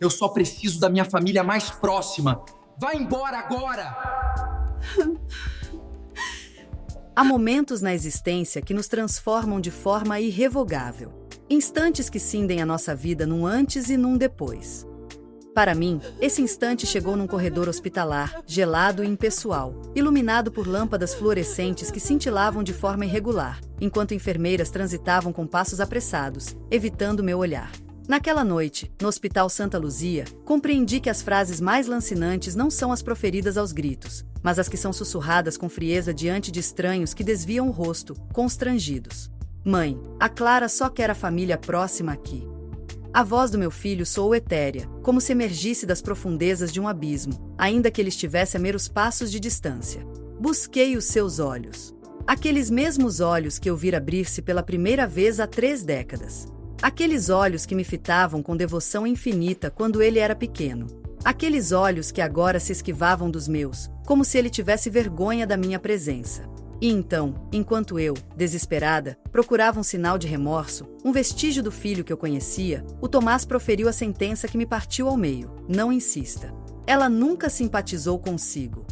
Eu só preciso da minha família mais próxima. Vai embora agora! Há momentos na existência que nos transformam de forma irrevogável. Instantes que cindem a nossa vida num antes e num depois. Para mim, esse instante chegou num corredor hospitalar, gelado e impessoal, iluminado por lâmpadas fluorescentes que cintilavam de forma irregular, enquanto enfermeiras transitavam com passos apressados, evitando meu olhar. Naquela noite, no Hospital Santa Luzia, compreendi que as frases mais lancinantes não são as proferidas aos gritos, mas as que são sussurradas com frieza diante de estranhos que desviam o rosto, constrangidos. Mãe, a Clara só quer a família próxima aqui. A voz do meu filho soou etérea, como se emergisse das profundezas de um abismo, ainda que ele estivesse a meros passos de distância. Busquei os seus olhos. Aqueles mesmos olhos que eu vira abrir-se pela primeira vez há 3 décadas. Aqueles olhos que me fitavam com devoção infinita quando ele era pequeno. Aqueles olhos que agora se esquivavam dos meus, como se ele tivesse vergonha da minha presença. E então, enquanto eu, desesperada, procurava um sinal de remorso, um vestígio do filho que eu conhecia, o Tomás proferiu a sentença que me partiu ao meio: não insista. Ela nunca simpatizou consigo.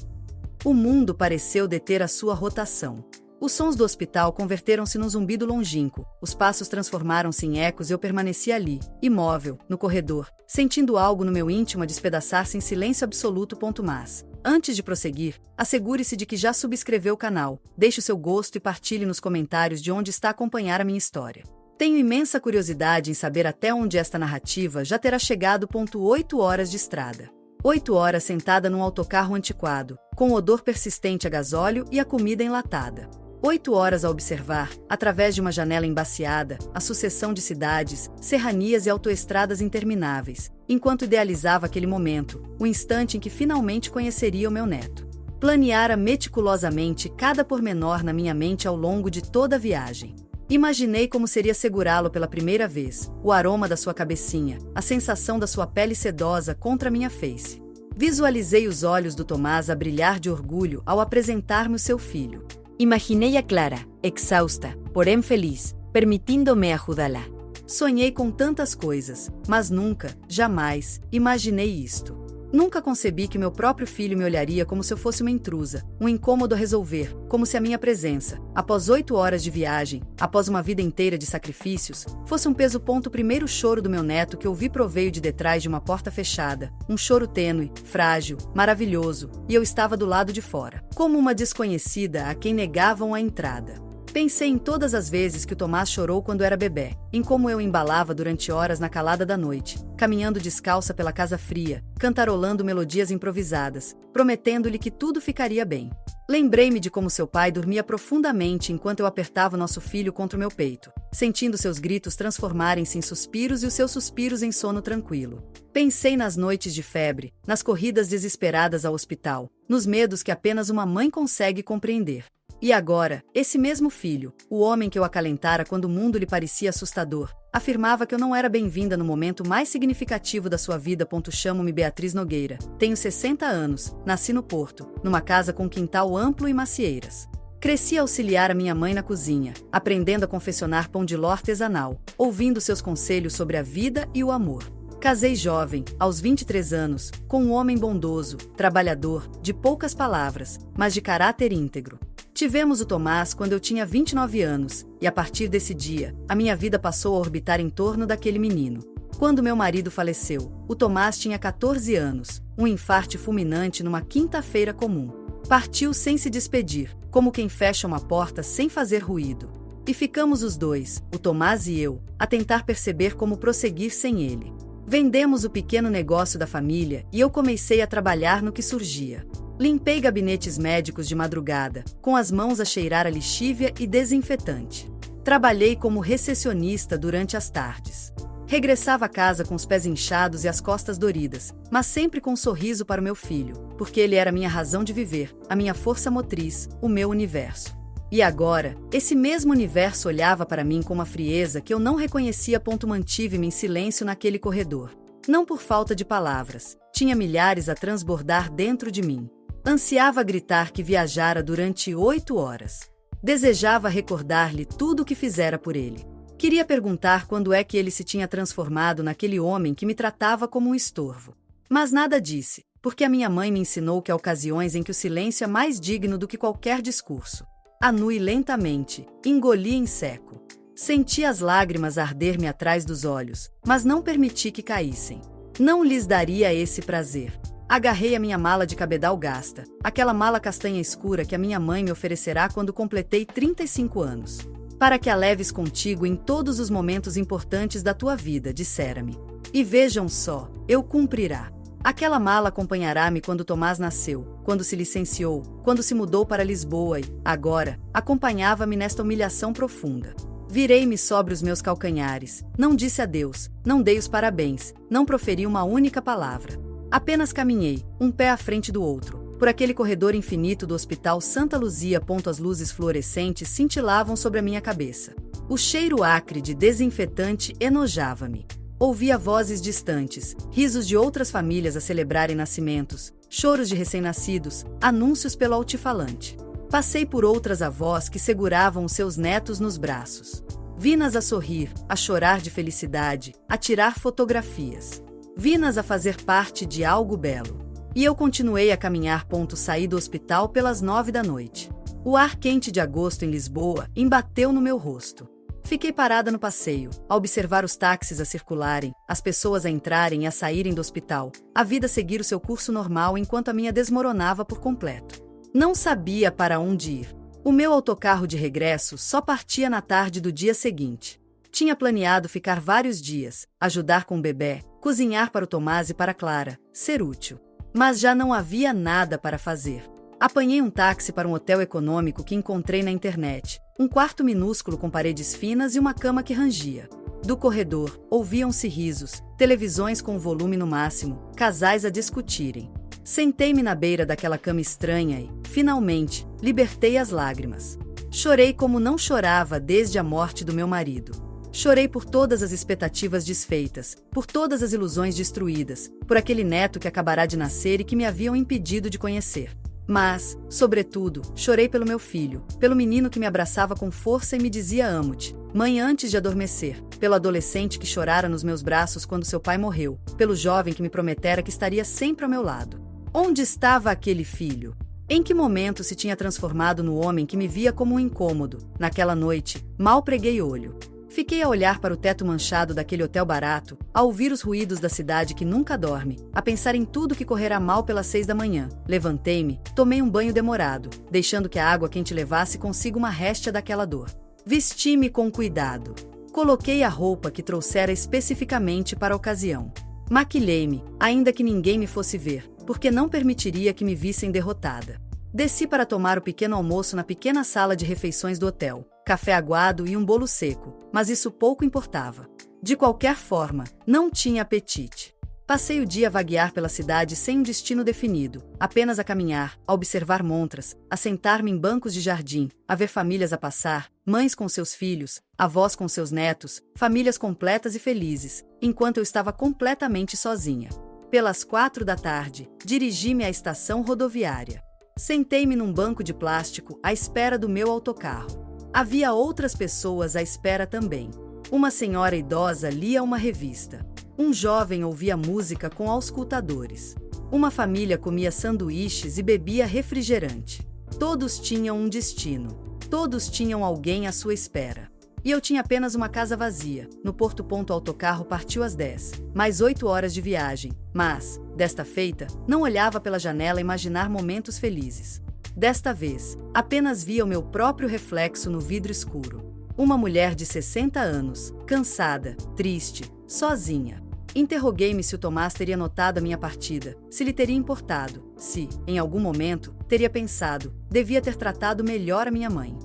O mundo pareceu deter a sua rotação. Os sons do hospital converteram-se num zumbido longínquo, os passos transformaram-se em ecos e eu permaneci ali, imóvel, no corredor, sentindo algo no meu íntimo a despedaçar-se em silêncio absoluto. Mas, antes de prosseguir, assegure-se de que já subscreveu o canal, deixe o seu gosto e partilhe nos comentários de onde está a acompanhar a minha história. Tenho imensa curiosidade em saber até onde esta narrativa já terá chegado. 8 horas de estrada. 8 horas sentada num autocarro antiquado, com o odor persistente a gasóleo e a comida enlatada. 8 horas a observar, através de uma janela embaciada, a sucessão de cidades, serranias e autoestradas intermináveis, enquanto idealizava aquele momento, o instante em que finalmente conheceria o meu neto. Planeara meticulosamente cada pormenor na minha mente ao longo de toda a viagem. Imaginei como seria segurá-lo pela primeira vez, o aroma da sua cabecinha, a sensação da sua pele sedosa contra minha face. Visualizei os olhos do Tomás a brilhar de orgulho ao apresentar-me o seu filho. Imaginei a Clara, exausta, porém feliz, permitindo-me ajudá-la. Sonhei com tantas coisas, mas nunca, jamais, imaginei isto. Nunca concebi que meu próprio filho me olharia como se eu fosse uma intrusa, um incômodo a resolver, como se a minha presença, após 8 horas de viagem, após uma vida inteira de sacrifícios, fosse um peso. O primeiro choro do meu neto que ouvi proveio de detrás de uma porta fechada, um choro tênue, frágil, maravilhoso, e eu estava do lado de fora, como uma desconhecida a quem negavam a entrada. Pensei em todas as vezes que o Tomás chorou quando era bebê, em como eu embalava durante horas na calada da noite, caminhando descalça pela casa fria, cantarolando melodias improvisadas, prometendo-lhe que tudo ficaria bem. Lembrei-me de como seu pai dormia profundamente enquanto eu apertava nosso filho contra o meu peito, sentindo seus gritos transformarem-se em suspiros e os seus suspiros em sono tranquilo. Pensei nas noites de febre, nas corridas desesperadas ao hospital, nos medos que apenas uma mãe consegue compreender. E agora, esse mesmo filho, o homem que eu acalentara quando o mundo lhe parecia assustador, afirmava que eu não era bem-vinda no momento mais significativo da sua vida. Chamo-me Beatriz Nogueira, tenho 60 anos, nasci no Porto, numa casa com quintal amplo e macieiras. Cresci a auxiliar a minha mãe na cozinha, aprendendo a confeccionar pão de ló artesanal, ouvindo seus conselhos sobre a vida e o amor. Casei jovem, aos 23 anos, com um homem bondoso, trabalhador, de poucas palavras, mas de caráter íntegro. Tivemos o Tomás quando eu tinha 29 anos, e a partir desse dia, a minha vida passou a orbitar em torno daquele menino. Quando meu marido faleceu, o Tomás tinha 14 anos, um infarte fulminante numa quinta-feira comum. Partiu sem se despedir, como quem fecha uma porta sem fazer ruído. E ficamos os dois, o Tomás e eu, a tentar perceber como prosseguir sem ele. Vendemos o pequeno negócio da família e eu comecei a trabalhar no que surgia. Limpei gabinetes médicos de madrugada, com as mãos a cheirar a lixívia e desinfetante. Trabalhei como recepcionista durante as tardes. Regressava a casa com os pés inchados e as costas doridas, mas sempre com um sorriso para o meu filho, porque ele era minha razão de viver, a minha força motriz, o meu universo. E agora, esse mesmo universo olhava para mim com uma frieza que eu não reconhecia. Mantive-me em silêncio naquele corredor. Não por falta de palavras, tinha milhares a transbordar dentro de mim. Ansiava gritar que viajara durante 8 horas. Desejava recordar-lhe tudo o que fizera por ele. Queria perguntar quando é que ele se tinha transformado naquele homem que me tratava como um estorvo. Mas nada disse, porque a minha mãe me ensinou que há ocasiões em que o silêncio é mais digno do que qualquer discurso. Anui lentamente, engoli em seco. Senti as lágrimas arder-me atrás dos olhos, mas não permiti que caíssem. Não lhes daria esse prazer. Agarrei a minha mala de cabedal gasta, aquela mala castanha escura que a minha mãe me oferecerá quando completei 35 anos. Para que a leves contigo em todos os momentos importantes da tua vida, dissera-me. E vejam só, eu cumprirá. Aquela mala acompanhará-me quando Tomás nasceu, quando se licenciou, quando se mudou para Lisboa e, agora, acompanhava-me nesta humilhação profunda. Virei-me sobre os meus calcanhares, não disse adeus, não dei os parabéns, não proferi uma única palavra. Apenas caminhei, um pé à frente do outro, por aquele corredor infinito do Hospital Santa Luzia. As luzes fluorescentes cintilavam sobre a minha cabeça. O cheiro acre de desinfetante enojava-me. Ouvia vozes distantes, risos de outras famílias a celebrarem nascimentos, choros de recém-nascidos, anúncios pelo altifalante. Passei por outras avós que seguravam os seus netos nos braços. Vi-nas a sorrir, a chorar de felicidade, a tirar fotografias. Vi-nas a fazer parte de algo belo. E eu continuei a caminhar. Saí do hospital pelas 9 da noite. O ar quente de agosto em Lisboa embateu no meu rosto. Fiquei parada no passeio, a observar os táxis a circularem, as pessoas a entrarem e a saírem do hospital, a vida seguir o seu curso normal enquanto a minha desmoronava por completo. Não sabia para onde ir. O meu autocarro de regresso só partia na tarde do dia seguinte. Tinha planeado ficar vários dias, ajudar com o bebê, cozinhar para o Tomás e para Clara, ser útil. Mas já não havia nada para fazer. Apanhei um táxi para um hotel econômico que encontrei na internet, um quarto minúsculo com paredes finas e uma cama que rangia. Do corredor, ouviam-se risos, televisões com o volume no máximo, casais a discutirem. Sentei-me na beira daquela cama estranha e, finalmente, libertei as lágrimas. Chorei como não chorava desde a morte do meu marido. Chorei por todas as expectativas desfeitas, por todas as ilusões destruídas, por aquele neto que acabará de nascer e que me haviam impedido de conhecer. Mas, sobretudo, chorei pelo meu filho, pelo menino que me abraçava com força e me dizia amo-te, mãe, antes de adormecer, pelo adolescente que chorara nos meus braços quando seu pai morreu, pelo jovem que me prometera que estaria sempre ao meu lado. Onde estava aquele filho? Em que momento se tinha transformado no homem que me via como um incômodo? Naquela noite, mal preguei olho. Fiquei a olhar para o teto manchado daquele hotel barato, a ouvir os ruídos da cidade que nunca dorme, a pensar em tudo que correrá mal pelas 6 da manhã. Levantei-me, tomei um banho demorado, deixando que a água quente levasse consigo uma réstia daquela dor. Vesti-me com cuidado. Coloquei a roupa que trouxera especificamente para a ocasião. Maquilhei-me, ainda que ninguém me fosse ver, porque não permitiria que me vissem derrotada. Desci para tomar o pequeno almoço na pequena sala de refeições do hotel, café aguado e um bolo seco, mas isso pouco importava. De qualquer forma, não tinha apetite. Passei o dia a vaguear pela cidade sem um destino definido, apenas a caminhar, a observar montras, a sentar-me em bancos de jardim, a ver famílias a passar, mães com seus filhos, avós com seus netos, famílias completas e felizes, enquanto eu estava completamente sozinha. Pelas 4 da tarde, dirigi-me à estação rodoviária. Sentei-me num banco de plástico à espera do meu autocarro. Havia outras pessoas à espera também. Uma senhora idosa lia uma revista. Um jovem ouvia música com auscultadores. Uma família comia sanduíches e bebia refrigerante. Todos tinham um destino. Todos tinham alguém à sua espera. E eu tinha apenas uma casa vazia. No Porto. O autocarro partiu às 10, mais 8 horas de viagem. Mas, desta feita, não olhava pela janela a imaginar momentos felizes. Desta vez, apenas via o meu próprio reflexo no vidro escuro. Uma mulher de 60 anos, cansada, triste, sozinha. Interroguei-me se o Tomás teria notado a minha partida, se lhe teria importado, se, em algum momento, teria pensado, devia ter tratado melhor a minha mãe.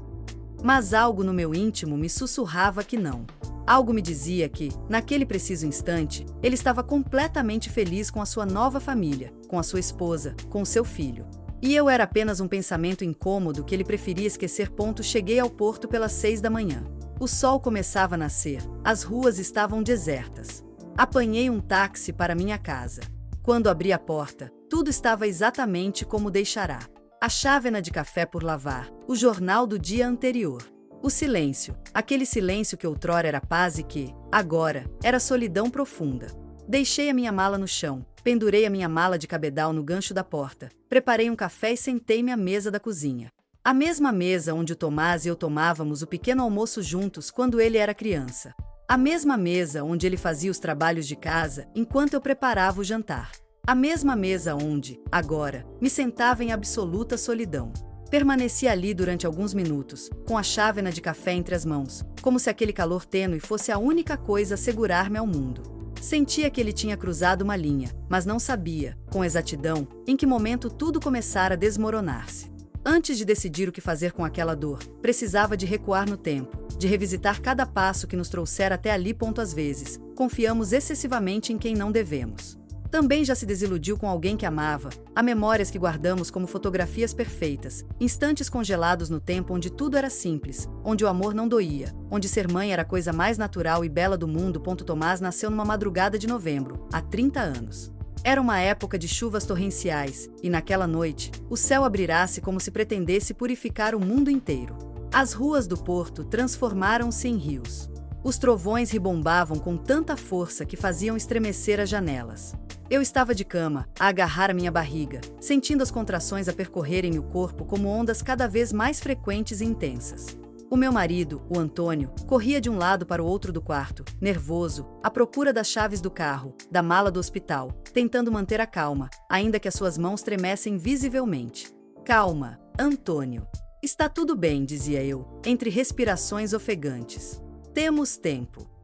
Mas algo no meu íntimo me sussurrava que não. Algo me dizia que, naquele preciso instante, ele estava completamente feliz com a sua nova família, com a sua esposa, com o seu filho. E eu era apenas um pensamento incômodo que ele preferia esquecer. Cheguei ao Porto pelas 6 da manhã. O sol começava a nascer, as ruas estavam desertas. Apanhei um táxi para minha casa. Quando abri a porta, tudo estava exatamente como deixará. A chávena de café por lavar, o jornal do dia anterior. O silêncio, aquele silêncio que outrora era paz e que, agora, era solidão profunda. Deixei a minha mala no chão, pendurei a minha mala de cabedal no gancho da porta, preparei um café e sentei-me à mesa da cozinha. A mesma mesa onde o Tomás e eu tomávamos o pequeno almoço juntos quando ele era criança. A mesma mesa onde ele fazia os trabalhos de casa enquanto eu preparava o jantar. A mesma mesa onde, agora, me sentava em absoluta solidão. Permaneci ali durante alguns minutos, com a chávena de café entre as mãos, como se aquele calor tênue fosse a única coisa a segurar-me ao mundo. Sentia que ele tinha cruzado uma linha, mas não sabia, com exatidão, em que momento tudo começara a desmoronar-se. Antes de decidir o que fazer com aquela dor, precisava de recuar no tempo, de revisitar cada passo que nos trouxera até ali. Às vezes, confiamos excessivamente em quem não devemos. Também já se desiludiu com alguém que amava. Há memórias que guardamos como fotografias perfeitas, instantes congelados no tempo onde tudo era simples, onde o amor não doía, onde ser mãe era a coisa mais natural e bela do mundo. Tomás nasceu numa madrugada de novembro, há 30 anos. Era uma época de chuvas torrenciais, e naquela noite, o céu abrirá-se como se pretendesse purificar o mundo inteiro. As ruas do porto transformaram-se em rios. Os trovões ribombavam com tanta força que faziam estremecer as janelas. Eu estava de cama, a agarrar a minha barriga, sentindo as contrações a percorrerem o corpo como ondas cada vez mais frequentes e intensas. O meu marido, o Antônio, corria de um lado para o outro do quarto, nervoso, à procura das chaves do carro, da mala do hospital, tentando manter a calma, ainda que as suas mãos tremessem visivelmente. Calma, Antônio. Está tudo bem, dizia eu, entre respirações ofegantes. Temos tempo.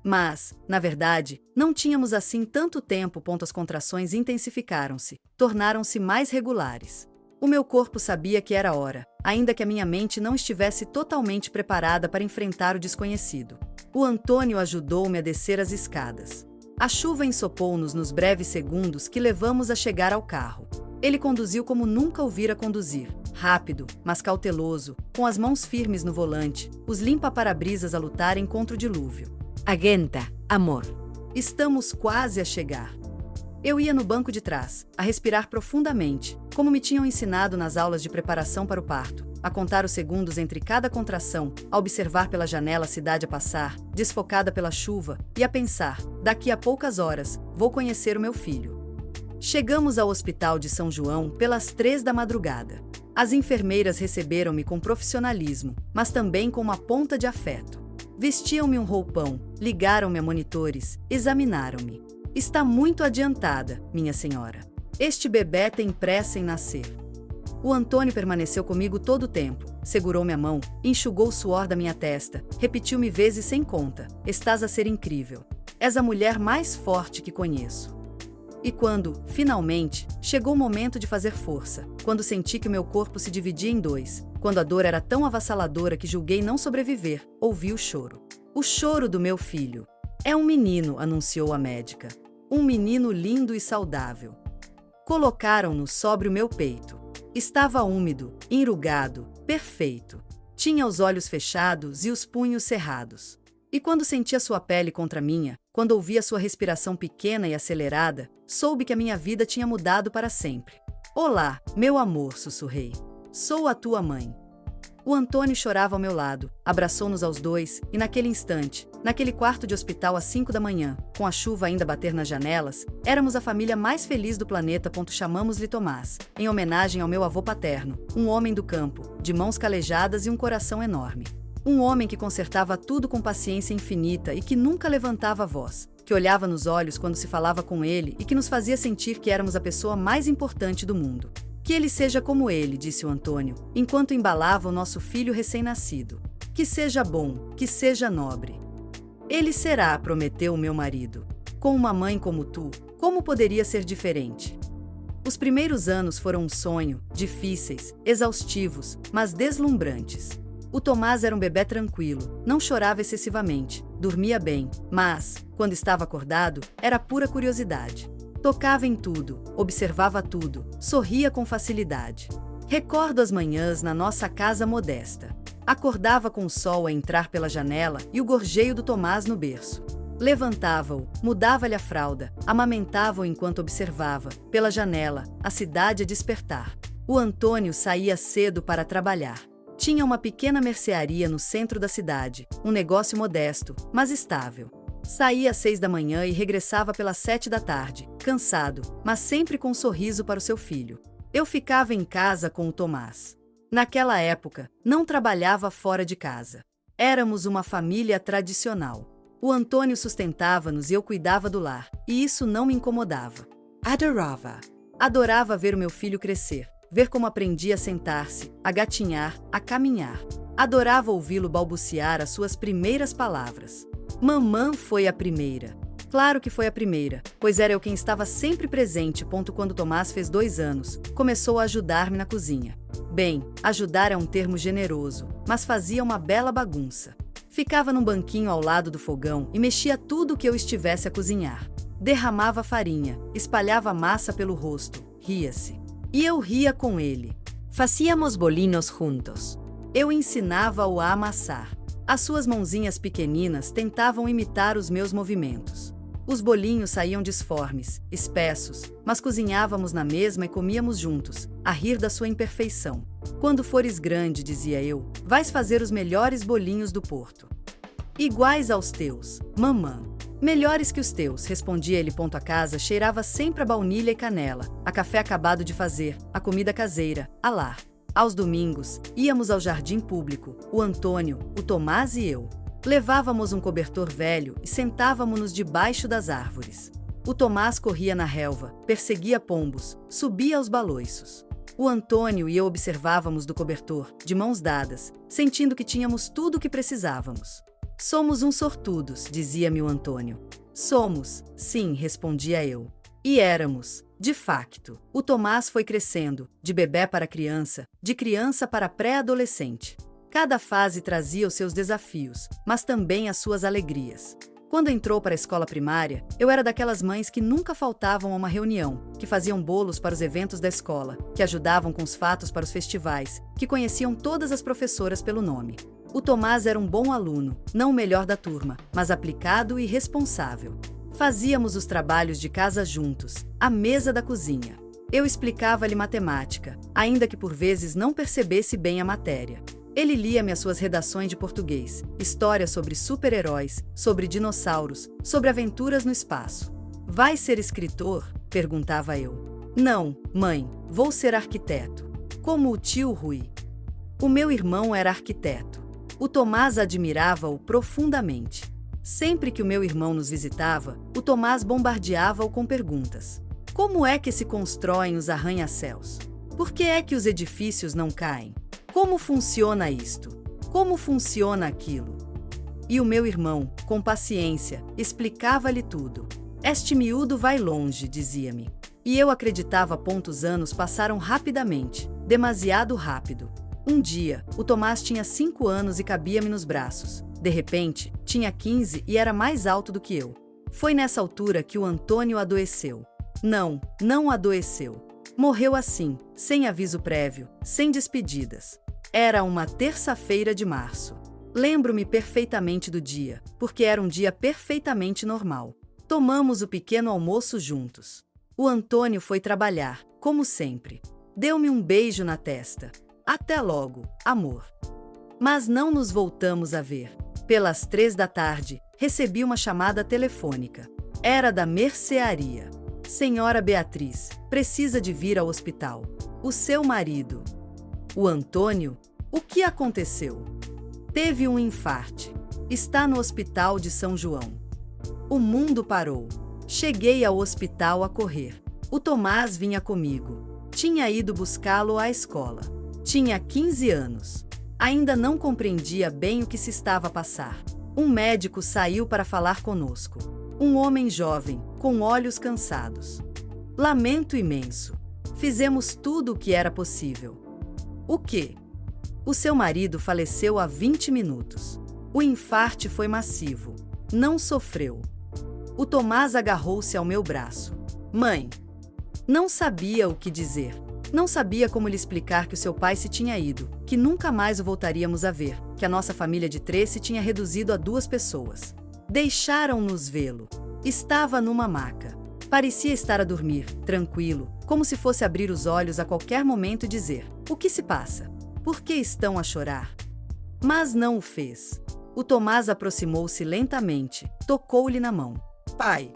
Mas, na verdade, não tínhamos assim tanto tempo. As contrações intensificaram-se, tornaram-se mais regulares. O meu corpo sabia que era hora, ainda que a minha mente não estivesse totalmente preparada para enfrentar o desconhecido. O Antônio ajudou-me a descer as escadas. A chuva ensopou-nos nos breves segundos que levamos a chegar ao carro. Ele conduziu como nunca o vira conduzir, rápido, mas cauteloso, com as mãos firmes no volante, os limpa-parabrisas a lutarem contra o dilúvio. Aguenta, amor. Estamos quase a chegar. Eu ia no banco de trás, a respirar profundamente, como me tinham ensinado nas aulas de preparação para o parto, a contar os segundos entre cada contração, a observar pela janela a cidade a passar, desfocada pela chuva, e a pensar, daqui a poucas horas, vou conhecer o meu filho. Chegamos ao Hospital de São João pelas 3 da madrugada. As enfermeiras receberam-me com profissionalismo, mas também com uma ponta de afeto. Vestiam-me um roupão, ligaram-me a monitores, examinaram-me. Está muito adiantada, minha senhora. Este bebê tem pressa em nascer. O Antônio permaneceu comigo todo o tempo, segurou-me a mão, enxugou o suor da minha testa, repetiu-me vezes sem conta: estás a ser incrível. És a mulher mais forte que conheço. E quando, finalmente, chegou o momento de fazer força, quando senti que o meu corpo se dividia em dois, quando a dor era tão avassaladora que julguei não sobreviver, ouvi o choro. O choro do meu filho. É um menino, anunciou a médica. Um menino lindo e saudável. Colocaram-no sobre o meu peito. Estava úmido, enrugado, perfeito. Tinha os olhos fechados e os punhos cerrados. E quando senti a sua pele contra a minha, quando ouvi a sua respiração pequena e acelerada, soube que a minha vida tinha mudado para sempre. Olá, meu amor, sussurrei. Sou a tua mãe. O Antônio chorava ao meu lado, abraçou-nos aos dois, e naquele instante, naquele quarto de hospital às 5 da manhã, com a chuva ainda a bater nas janelas, éramos a família mais feliz do planeta. Chamamos-lhe Tomás, em homenagem ao meu avô paterno, um homem do campo, de mãos calejadas e um coração enorme. Um homem que consertava tudo com paciência infinita e que nunca levantava a voz, que olhava nos olhos quando se falava com ele e que nos fazia sentir que éramos a pessoa mais importante do mundo. Que ele seja como ele, disse o Antônio, enquanto embalava o nosso filho recém-nascido. Que seja bom, que seja nobre. Ele será, prometeu o meu marido. Com uma mãe como tu, como poderia ser diferente? Os primeiros anos foram um sonho, difíceis, exaustivos, mas deslumbrantes. O Tomás era um bebê tranquilo, não chorava excessivamente, dormia bem, mas, quando estava acordado, era pura curiosidade. Tocava em tudo, observava tudo, sorria com facilidade. Recordo as manhãs na nossa casa modesta. Acordava com o sol a entrar pela janela e o gorjeio do Tomás no berço. Levantava-o, mudava-lhe a fralda, amamentava-o enquanto observava, pela janela, a cidade a despertar. O Antônio saía cedo para trabalhar. Tinha uma pequena mercearia no centro da cidade, um negócio modesto, mas estável. Saía às 6 da manhã e regressava pelas 7 da tarde, cansado, mas sempre com um sorriso para o seu filho. Eu ficava em casa com o Tomás. Naquela época, não trabalhava fora de casa. Éramos uma família tradicional. O Antônio sustentava-nos e eu cuidava do lar, e isso não me incomodava. Adorava. Adorava ver o meu filho crescer, ver como aprendia a sentar-se, a gatinhar, a caminhar. Adorava ouvi-lo balbuciar as suas primeiras palavras. Mamã foi a primeira. Claro que foi a primeira, pois era eu quem estava sempre presente. Quando Tomás fez 2 anos, começou a ajudar-me na cozinha. Bem, ajudar é um termo generoso, mas fazia uma bela bagunça. Ficava num banquinho ao lado do fogão e mexia tudo que eu estivesse a cozinhar. Derramava farinha, espalhava massa pelo rosto, ria-se. E eu ria com ele. Fazíamos bolinhos juntos. Eu ensinava-o a amassar. As suas mãozinhas pequeninas tentavam imitar os meus movimentos. Os bolinhos saíam disformes, espessos, mas cozinhávamos na mesma e comíamos juntos, a rir da sua imperfeição. Quando fores grande, dizia eu, vais fazer os melhores bolinhos do Porto. Iguais aos teus, mamã. Melhores que os teus, respondia ele. A casa cheirava sempre a baunilha e canela, a café acabado de fazer, a comida caseira, a lar. Aos domingos, íamos ao jardim público, o Antônio, o Tomás e eu. Levávamos um cobertor velho e sentávamos-nos debaixo das árvores. O Tomás corria na relva, perseguia pombos, subia aos baloiços. O Antônio e eu observávamos do cobertor, de mãos dadas, sentindo que tínhamos tudo o que precisávamos. Somos uns sortudos, dizia-me o Antônio. Somos, sim, respondia eu. E éramos. De facto, o Tomás foi crescendo, de bebé para criança, de criança para pré-adolescente. Cada fase trazia os seus desafios, mas também as suas alegrias. Quando entrou para a escola primária, eu era daquelas mães que nunca faltavam a uma reunião, que faziam bolos para os eventos da escola, que ajudavam com os fatos para os festivais, que conheciam todas as professoras pelo nome. O Tomás era um bom aluno, não o melhor da turma, mas aplicado e responsável. Fazíamos os trabalhos de casa juntos, à mesa da cozinha. Eu explicava-lhe matemática, ainda que por vezes não percebesse bem a matéria. Ele lia-me as suas redações de português, histórias sobre super-heróis, sobre dinossauros, sobre aventuras no espaço. Vai ser escritor? Perguntava eu. Não, mãe, vou ser arquiteto. Como o tio Rui. O meu irmão era arquiteto. O Tomás admirava-o profundamente. Sempre que o meu irmão nos visitava, o Tomás bombardeava-o com perguntas. Como é que se constroem os arranha-céus? Por que é que os edifícios não caem? Como funciona isto? Como funciona aquilo? E o meu irmão, com paciência, explicava-lhe tudo. Este miúdo vai longe, dizia-me. E eu acreditava. Os anos passaram rapidamente, demasiado rápido. Um dia, o Tomás tinha 5 anos e cabia-me nos braços. De repente, tinha 15 e era mais alto do que eu. Foi nessa altura que o Antônio adoeceu. Não adoeceu. Morreu assim, sem aviso prévio, sem despedidas. Era uma terça-feira de março. Lembro-me perfeitamente do dia, porque era um dia perfeitamente normal. Tomamos o pequeno almoço juntos. O Antônio foi trabalhar, como sempre. Deu-me um beijo na testa. Até logo, amor. Mas não nos voltamos a ver. Pelas 3 da tarde, recebi uma chamada telefônica. Era da mercearia. Senhora Beatriz, precisa de vir ao hospital. O seu marido. O Antônio? O que aconteceu? Teve um infarte. Está no hospital de São João. O mundo parou. Cheguei ao hospital a correr. O Tomás vinha comigo. Tinha ido buscá-lo à escola. Tinha 15 anos. Ainda não compreendia bem o que se estava a passar. Um médico saiu para falar conosco. Um homem jovem, com olhos cansados. Lamento imenso. Fizemos tudo o que era possível. O quê? O seu marido faleceu há 20 minutos. O infarte foi massivo. Não sofreu. O Tomás agarrou-se ao meu braço. Mãe! Não sabia o que dizer. Não sabia como lhe explicar que o seu pai se tinha ido, que nunca mais o voltaríamos a ver, que a nossa família de 3 se tinha reduzido a 2 pessoas. Deixaram-nos vê-lo. Estava numa maca. Parecia estar a dormir, tranquilo, como se fosse abrir os olhos a qualquer momento e dizer: o que se passa? Por que estão a chorar? Mas não o fez. O Tomás aproximou-se lentamente, tocou-lhe na mão. Pai!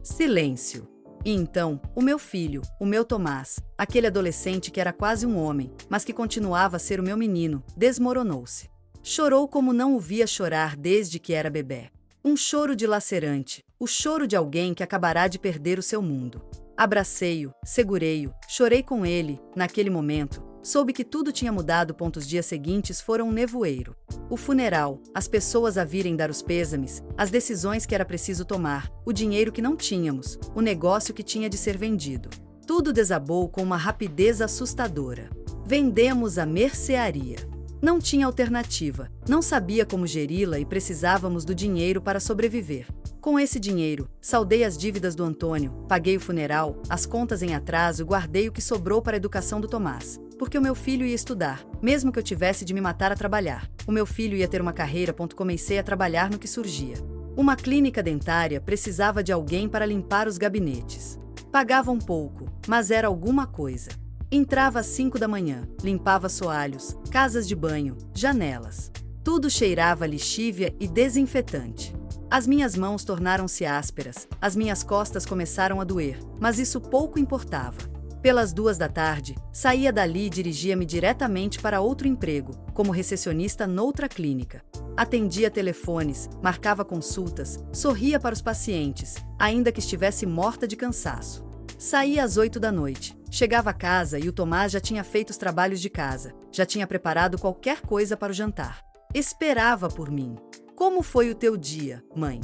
Silêncio. E então, o meu filho, o meu Tomás, aquele adolescente que era quase um homem, mas que continuava a ser o meu menino, desmoronou-se. Chorou como não o via chorar desde que era bebé. Um choro dilacerante, o choro de alguém que acabará de perder o seu mundo. Abracei-o, segurei-o, chorei com ele, naquele momento. Soube que tudo tinha mudado. Os dias seguintes foram um nevoeiro. O funeral, as pessoas a virem dar os pêsames, as decisões que era preciso tomar, o dinheiro que não tínhamos, o negócio que tinha de ser vendido. Tudo desabou com uma rapidez assustadora. Vendemos a mercearia. Não tinha alternativa, não sabia como geri-la e precisávamos do dinheiro para sobreviver. Com esse dinheiro, saldei as dívidas do Antônio, paguei o funeral, as contas em atraso e guardei o que sobrou para a educação do Tomás. Porque o meu filho ia estudar, mesmo que eu tivesse de me matar a trabalhar. O meu filho ia ter uma carreira. Comecei a trabalhar no que surgia. Uma clínica dentária precisava de alguém para limpar os gabinetes. Pagava um pouco, mas era alguma coisa. Entrava às 5 da manhã, limpava soalhos, casas de banho, janelas. Tudo cheirava a lixívia e desinfetante. As minhas mãos tornaram-se ásperas, as minhas costas começaram a doer, mas isso pouco importava. Pelas 2 da tarde, saía dali e dirigia-me diretamente para outro emprego, como recepcionista noutra clínica. Atendia telefones, marcava consultas, sorria para os pacientes, ainda que estivesse morta de cansaço. Saía às 8 da noite, chegava a casa e o Tomás já tinha feito os trabalhos de casa, já tinha preparado qualquer coisa para o jantar. Esperava por mim. Como foi o teu dia, mãe?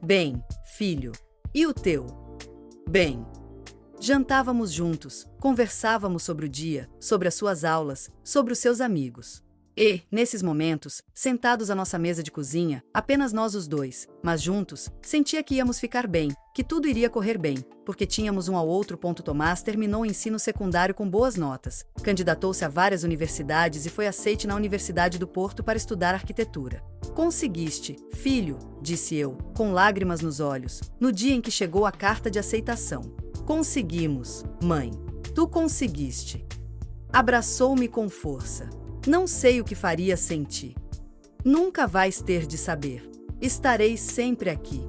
Bem, filho. E o teu? Bem. Jantávamos juntos, conversávamos sobre o dia, sobre as suas aulas, sobre os seus amigos. E, nesses momentos, sentados à nossa mesa de cozinha, apenas nós os dois, mas juntos, sentia que íamos ficar bem, que tudo iria correr bem, porque tínhamos um ao outro. Tomás terminou o ensino secundário com boas notas, candidatou-se a várias universidades e foi aceite na Universidade do Porto para estudar arquitetura. Conseguiste, filho, disse eu, com lágrimas nos olhos, no dia em que chegou a carta de aceitação. Conseguimos, mãe. Tu conseguiste. Abraçou-me com força. Não sei o que faria sem ti. Nunca vais ter de saber. Estarei sempre aqui.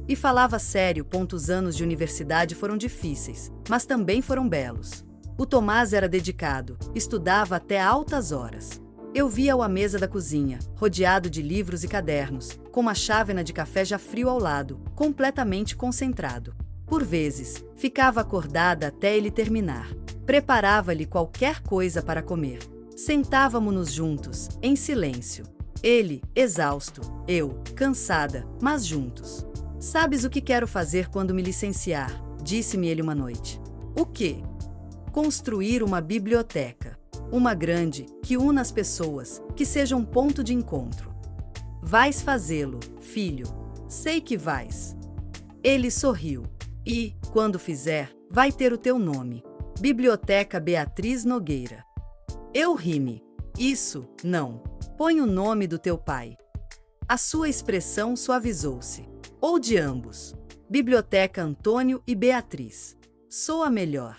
E falava sério. Os anos de universidade foram difíceis, mas também foram belos. O Tomás era dedicado, estudava até altas horas. Eu via-o à mesa da cozinha, rodeado de livros e cadernos, com uma chávena de café já frio ao lado, completamente concentrado. Por vezes, ficava acordada até ele terminar. Preparava-lhe qualquer coisa para comer. Sentávamo-nos juntos, em silêncio. Ele, exausto, eu, cansada, mas juntos. Sabes o que quero fazer quando me licenciar? Disse-me ele uma noite. O quê? Construir uma biblioteca. Uma grande, que una as pessoas, que seja um ponto de encontro. Vais fazê-lo, filho. Sei que vais. Ele sorriu. E, quando fizer, vai ter o teu nome. Biblioteca Beatriz Nogueira. Eu ri-me. Isso, não. Põe o nome do teu pai. A sua expressão suavizou-se. Ou de ambos. Biblioteca Antônio e Beatriz. Sou a melhor.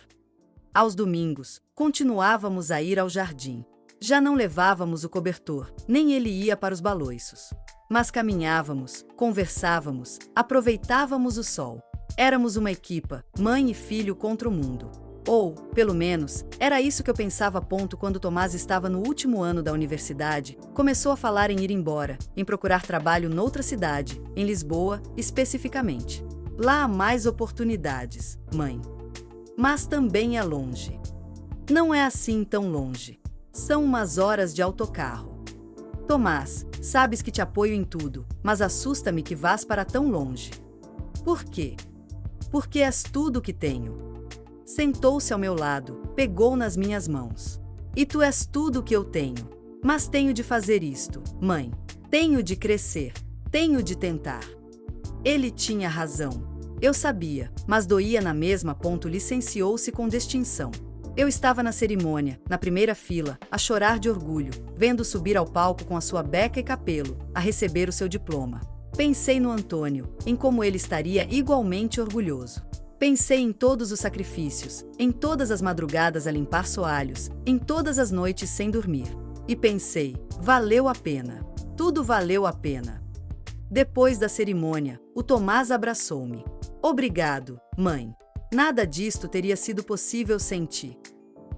Aos domingos, continuávamos a ir ao jardim. Já não levávamos o cobertor, nem ele ia para os baloiços. Mas caminhávamos, conversávamos, aproveitávamos o sol. Éramos uma equipa, mãe e filho contra o mundo. Ou, pelo menos, era isso que eu pensava. Quando Tomás estava no último ano da universidade, começou a falar em ir embora, em procurar trabalho noutra cidade, em Lisboa, especificamente. Lá há mais oportunidades, mãe. Mas também é longe. Não é assim tão longe. São umas horas de autocarro. Tomás, sabes que te apoio em tudo, mas assusta-me que vás para tão longe. Por quê? Porque és tudo o que tenho. Sentou-se ao meu lado, pegou nas minhas mãos. E tu és tudo o que eu tenho. Mas tenho de fazer isto, mãe. Tenho de crescer. Tenho de tentar. Ele tinha razão. Eu sabia, mas doía na mesma. Licenciou-se com distinção. Eu estava na cerimônia, na primeira fila, a chorar de orgulho, vendo subir ao palco com a sua beca e capelo, a receber o seu diploma. Pensei no Antônio, em como ele estaria igualmente orgulhoso. Pensei em todos os sacrifícios, em todas as madrugadas a limpar soalhos, em todas as noites sem dormir. E pensei, valeu a pena. Tudo valeu a pena. Depois da cerimônia, o Tomás abraçou-me. Obrigado, mãe. Nada disto teria sido possível sem ti.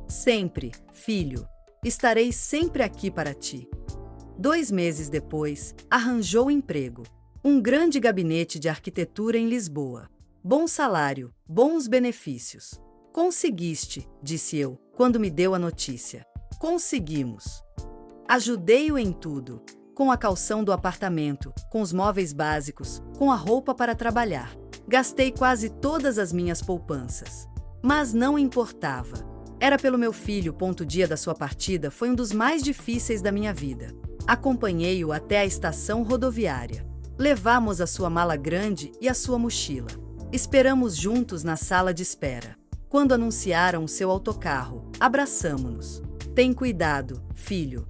Sempre, filho. Estarei sempre aqui para ti. 2 meses depois, arranjou emprego. Um grande gabinete de arquitetura em Lisboa. Bom salário, bons benefícios. Conseguiste, disse eu, quando me deu a notícia. Conseguimos. Ajudei-o em tudo. Com a calção do apartamento, com os móveis básicos, com a roupa para trabalhar. Gastei quase todas as minhas poupanças. Mas não importava. Era pelo meu filho. O dia da sua partida foi um dos mais difíceis da minha vida. Acompanhei-o até a estação rodoviária. Levamos a sua mala grande e a sua mochila. Esperamos juntos na sala de espera. Quando anunciaram o seu autocarro, abraçamo-nos. Tem cuidado, filho.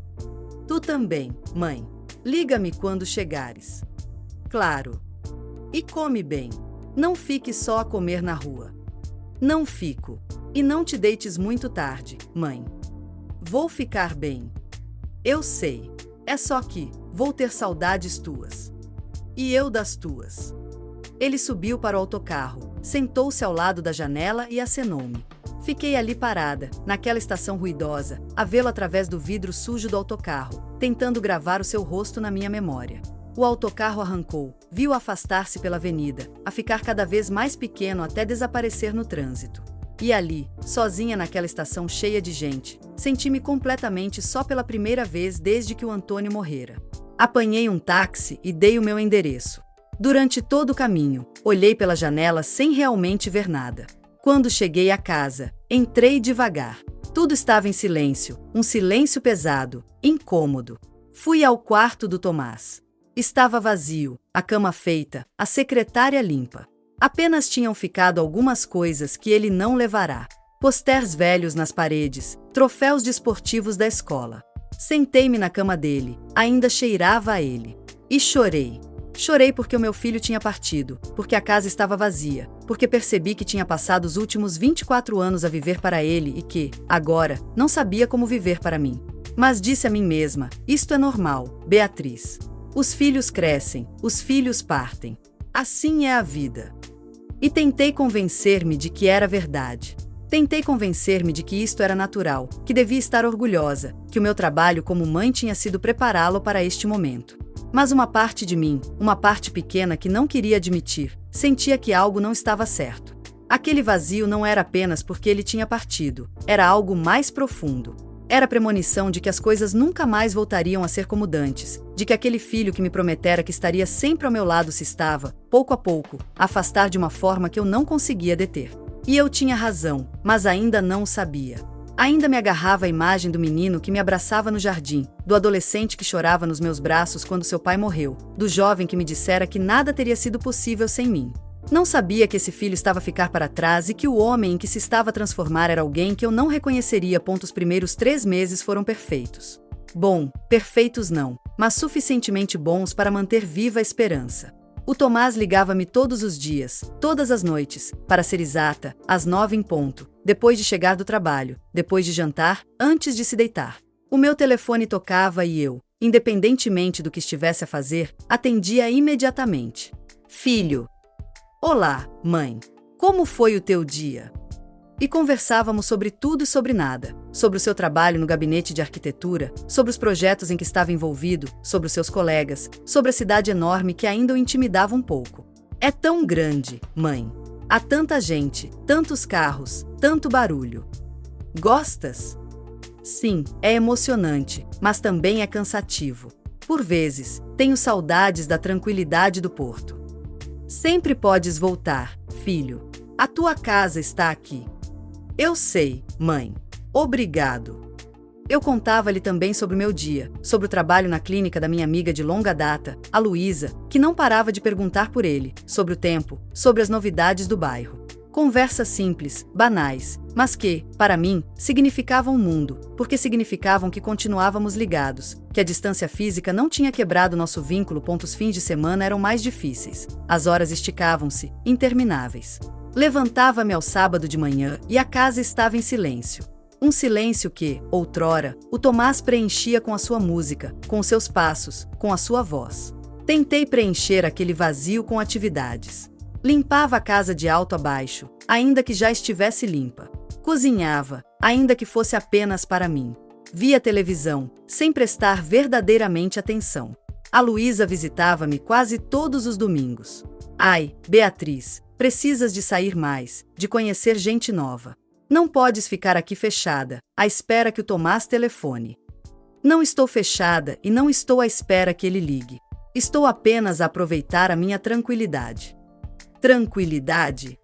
Tu também, mãe. Liga-me quando chegares. Claro. E come bem. Não fique só a comer na rua. Não fico. E não te deites muito tarde, mãe. Vou ficar bem. Eu sei. É só que vou ter saudades tuas. E eu das tuas. Ele subiu para o autocarro, sentou-se ao lado da janela e acenou-me. Fiquei ali parada, naquela estação ruidosa, a vê-lo através do vidro sujo do autocarro, tentando gravar o seu rosto na minha memória. O autocarro arrancou, viu afastar-se pela avenida, a ficar cada vez mais pequeno até desaparecer no trânsito. E ali, sozinha naquela estação cheia de gente, senti-me completamente só pela primeira vez desde que o Antônio morrera. Apanhei um táxi e dei o meu endereço. Durante todo o caminho, olhei pela janela sem realmente ver nada. Quando cheguei à casa, entrei devagar. Tudo estava em silêncio, um silêncio pesado, incômodo. Fui ao quarto do Tomás. Estava vazio, a cama feita, a secretária limpa. Apenas tinham ficado algumas coisas que ele não levará. Posters velhos nas paredes, troféus desportivos da escola. Sentei-me na cama dele, ainda cheirava a ele. E chorei. Chorei porque o meu filho tinha partido, porque a casa estava vazia, porque percebi que tinha passado os últimos 24 anos a viver para ele e que, agora, não sabia como viver para mim. Mas disse a mim mesma, isto é normal, Beatriz. Os filhos crescem, os filhos partem. Assim é a vida. E tentei convencer-me de que era verdade. Tentei convencer-me de que isto era natural, que devia estar orgulhosa, que o meu trabalho como mãe tinha sido prepará-lo para este momento. Mas uma parte de mim, uma parte pequena que não queria admitir, sentia que algo não estava certo. Aquele vazio não era apenas porque ele tinha partido, era algo mais profundo. Era a premonição de que as coisas nunca mais voltariam a ser como dantes, de que aquele filho que me prometera que estaria sempre ao meu lado se estava, pouco a pouco, a afastar de uma forma que eu não conseguia deter. E eu tinha razão, mas ainda não o sabia. Ainda me agarrava à imagem do menino que me abraçava no jardim, do adolescente que chorava nos meus braços quando seu pai morreu, do jovem que me dissera que nada teria sido possível sem mim. Não sabia que esse filho estava a ficar para trás e que o homem em que se estava a transformar era alguém que eu não reconheceria. Os primeiros 3 meses foram perfeitos. Bom, perfeitos não, mas suficientemente bons para manter viva a esperança. O Tomás ligava-me todos os dias, todas as noites, para ser exata, às 9 em ponto, depois de chegar do trabalho, depois de jantar, antes de se deitar. O meu telefone tocava e eu, independentemente do que estivesse a fazer, atendia imediatamente. Filho. Olá, mãe. Como foi o teu dia? E conversávamos sobre tudo e sobre nada, sobre o seu trabalho no gabinete de arquitetura, sobre os projetos em que estava envolvido, sobre os seus colegas, sobre a cidade enorme que ainda o intimidava um pouco. É tão grande, mãe. Há tanta gente, tantos carros, tanto barulho. Gostas? Sim, é emocionante, mas também é cansativo. Por vezes, tenho saudades da tranquilidade do porto. Sempre podes voltar, filho. A tua casa está aqui. Eu sei, mãe. Obrigado. Eu contava-lhe também sobre o meu dia, sobre o trabalho na clínica da minha amiga de longa data, a Luísa, que não parava de perguntar por ele, sobre o tempo, sobre as novidades do bairro. Conversas simples, banais, mas que, para mim, significavam um mundo, porque significavam que continuávamos ligados, que a distância física não tinha quebrado nosso vínculo. Os fins de semana eram mais difíceis. As horas esticavam-se, intermináveis. Levantava-me ao sábado de manhã e a casa estava em silêncio. Um silêncio que, outrora, o Tomás preenchia com a sua música, com os seus passos, com a sua voz. Tentei preencher aquele vazio com atividades. Limpava a casa de alto a baixo, ainda que já estivesse limpa. Cozinhava, ainda que fosse apenas para mim. Via televisão, sem prestar verdadeiramente atenção. A Luísa visitava-me quase todos os domingos. Ai, Beatriz, precisas de sair mais, de conhecer gente nova. Não podes ficar aqui fechada, à espera que o Tomás telefone. Não estou fechada e não estou à espera que ele ligue. Estou apenas a aproveitar a minha tranquilidade. Tranquilidade?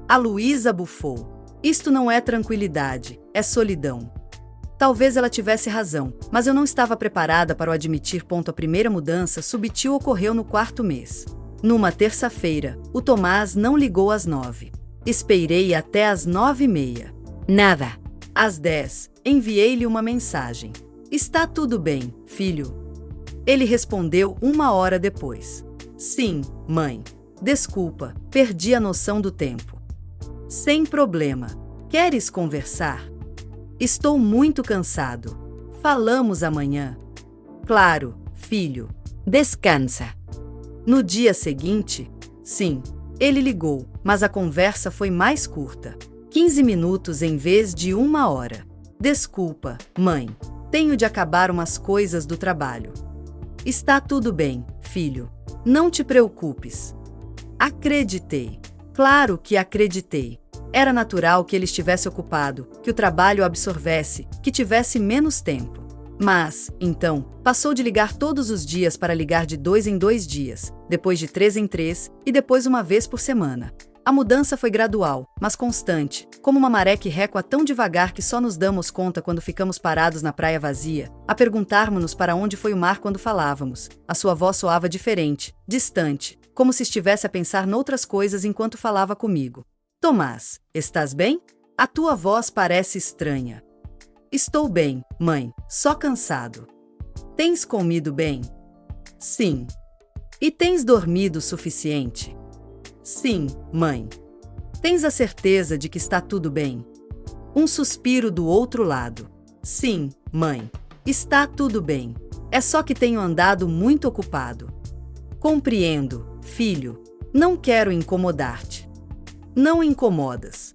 A Luísa bufou. Isto não é tranquilidade, é solidão. Talvez ela tivesse razão, mas eu não estava preparada para o admitir. A primeira mudança subtil ocorreu no 4º mês. Numa terça-feira, o Tomás não ligou às 9. Esperei até às 9h30. Nada. Às 10, enviei-lhe uma mensagem. Está tudo bem, filho? Ele respondeu 1 hora depois. Sim, mãe. Desculpa, perdi a noção do tempo. Sem problema. Queres conversar? Estou muito cansado. Falamos amanhã. Claro, filho. Descansa. No dia seguinte, sim, ele ligou, mas a conversa foi mais curta. 15 minutos em vez de 1 hora. Desculpa, mãe. Tenho de acabar umas coisas do trabalho. Está tudo bem, filho. Não te preocupes. Acreditei. Claro que acreditei. Era natural que ele estivesse ocupado, que o trabalho o absorvesse, que tivesse menos tempo. Mas, então, passou de ligar todos os dias para ligar de 2 em 2 dias, depois de 3 em 3 e depois uma vez por semana. A mudança foi gradual, mas constante, como uma maré que recua tão devagar que só nos damos conta quando ficamos parados na praia vazia, a perguntarmos-nos para onde foi o mar quando falávamos. A sua voz soava diferente, distante, como se estivesse a pensar noutras coisas enquanto falava comigo. Tomás, estás bem? A tua voz parece estranha. Estou bem, mãe, só cansado. Tens comido bem? Sim. E tens dormido o suficiente? Sim, mãe. Tens a certeza de que está tudo bem? Um suspiro do outro lado. Sim, mãe. Está tudo bem. É só que tenho andado muito ocupado. Compreendo, filho. Não quero incomodar-te. Não incomodas.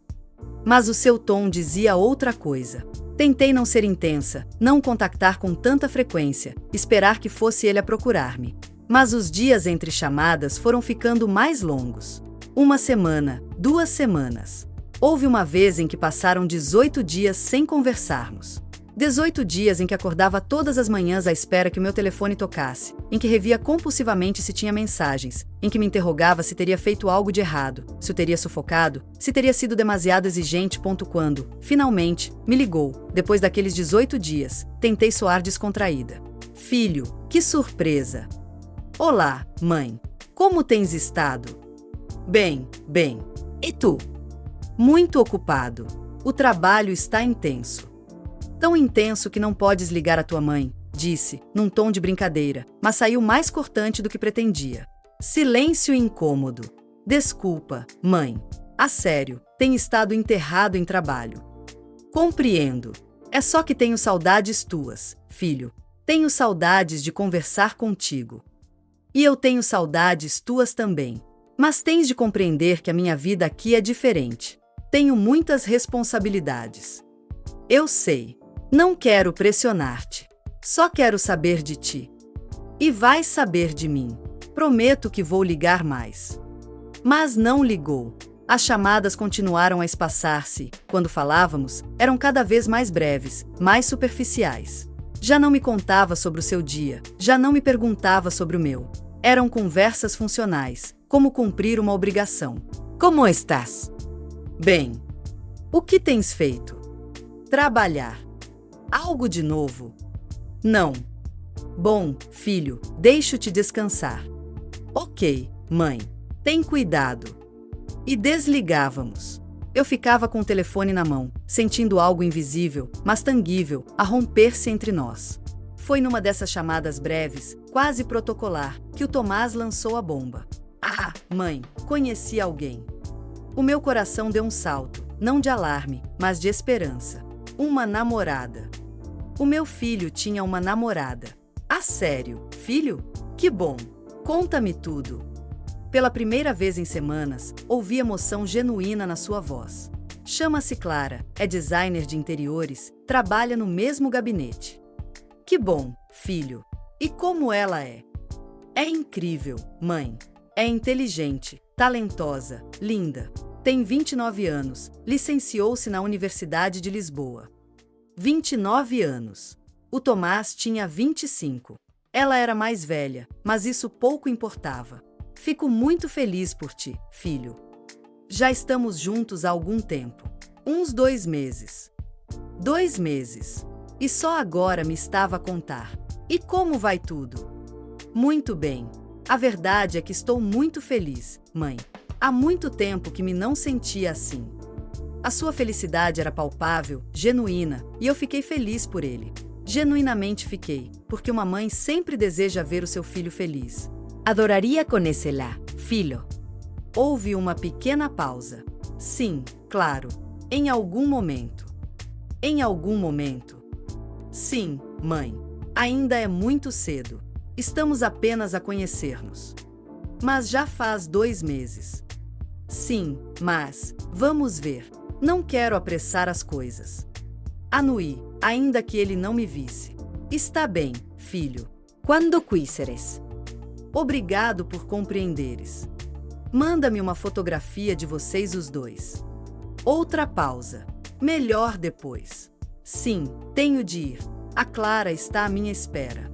Mas o seu tom dizia outra coisa. Tentei não ser intensa, não contactar com tanta frequência, esperar que fosse ele a procurar-me. Mas os dias entre chamadas foram ficando mais longos. 1 semana, 2 semanas. Houve uma vez em que passaram 18 dias sem conversarmos. 18 dias em que acordava todas as manhãs à espera que o meu telefone tocasse, em que revia compulsivamente se tinha mensagens, em que me interrogava se teria feito algo de errado, se o teria sufocado, se teria sido demasiado exigente. Quando, finalmente, me ligou, depois daqueles 18 dias, tentei soar descontraída. Filho, que surpresa! Olá, mãe. Como tens estado? Bem. E tu? Muito ocupado. O trabalho está intenso. Tão intenso que não podes ligar à tua mãe, disse, num tom de brincadeira, mas saiu mais cortante do que pretendia. Silêncio incômodo. Desculpa, mãe. A sério, tenho estado enterrado em trabalho. Compreendo. É só que tenho saudades tuas, filho. Tenho saudades de conversar contigo. E eu tenho saudades tuas também. Mas tens de compreender que a minha vida aqui é diferente. Tenho muitas responsabilidades. Eu sei. Não quero pressionar-te. Só quero saber de ti. E vais saber de mim. Prometo que vou ligar mais. Mas não ligou. As chamadas continuaram a espaçar-se. Quando falávamos, eram cada vez mais breves, mais superficiais. Já não me contava sobre o seu dia, já não me perguntava sobre o meu. Eram conversas funcionais, como cumprir uma obrigação. Como estás? Bem. O que tens feito? Trabalhar. Algo de novo? Não. Bom, filho, deixo-te descansar. Ok, mãe. Tem cuidado. E desligávamos. Eu ficava com o telefone na mão, sentindo algo invisível, mas tangível, a romper-se entre nós. Foi numa dessas chamadas breves, quase protocolar, que o Tomás lançou a bomba. Ah, mãe, conheci alguém. O meu coração deu um salto, não de alarme, mas de esperança. Uma namorada. O meu filho tinha uma namorada. Ah, sério, filho? Que bom! Conta-me tudo. Pela primeira vez em semanas, ouvi emoção genuína na sua voz. Chama-se Clara, é designer de interiores, trabalha no mesmo gabinete. Que bom, filho! E como ela é? É incrível, mãe. É inteligente, talentosa, linda. Tem 29 anos, licenciou-se na Universidade de Lisboa. 29 anos. O Tomás tinha 25. Ela era mais velha, mas isso pouco importava. Fico muito feliz por ti, filho. Já estamos juntos há algum tempo. Uns 2 meses. 2 meses. E só agora me estava a contar. E como vai tudo? Muito bem. A verdade é que estou muito feliz, mãe. Há muito tempo que me não sentia assim. A sua felicidade era palpável, genuína, e eu fiquei feliz por ele. Genuinamente fiquei, porque uma mãe sempre deseja ver o seu filho feliz. Adoraria conhecê-la, filho. Houve uma pequena pausa. Sim, claro. Em algum momento. Em algum momento. Sim, mãe. Ainda é muito cedo. Estamos apenas a conhecer-nos. Mas já faz 2 meses. Sim, mas, vamos ver. Não quero apressar as coisas. Anui, ainda que ele não me visse. Está bem, filho. Quando quiseres. Obrigado por compreenderes. Manda-me uma fotografia de vocês os dois. Outra pausa. Melhor depois. Sim, tenho de ir. A Clara está à minha espera.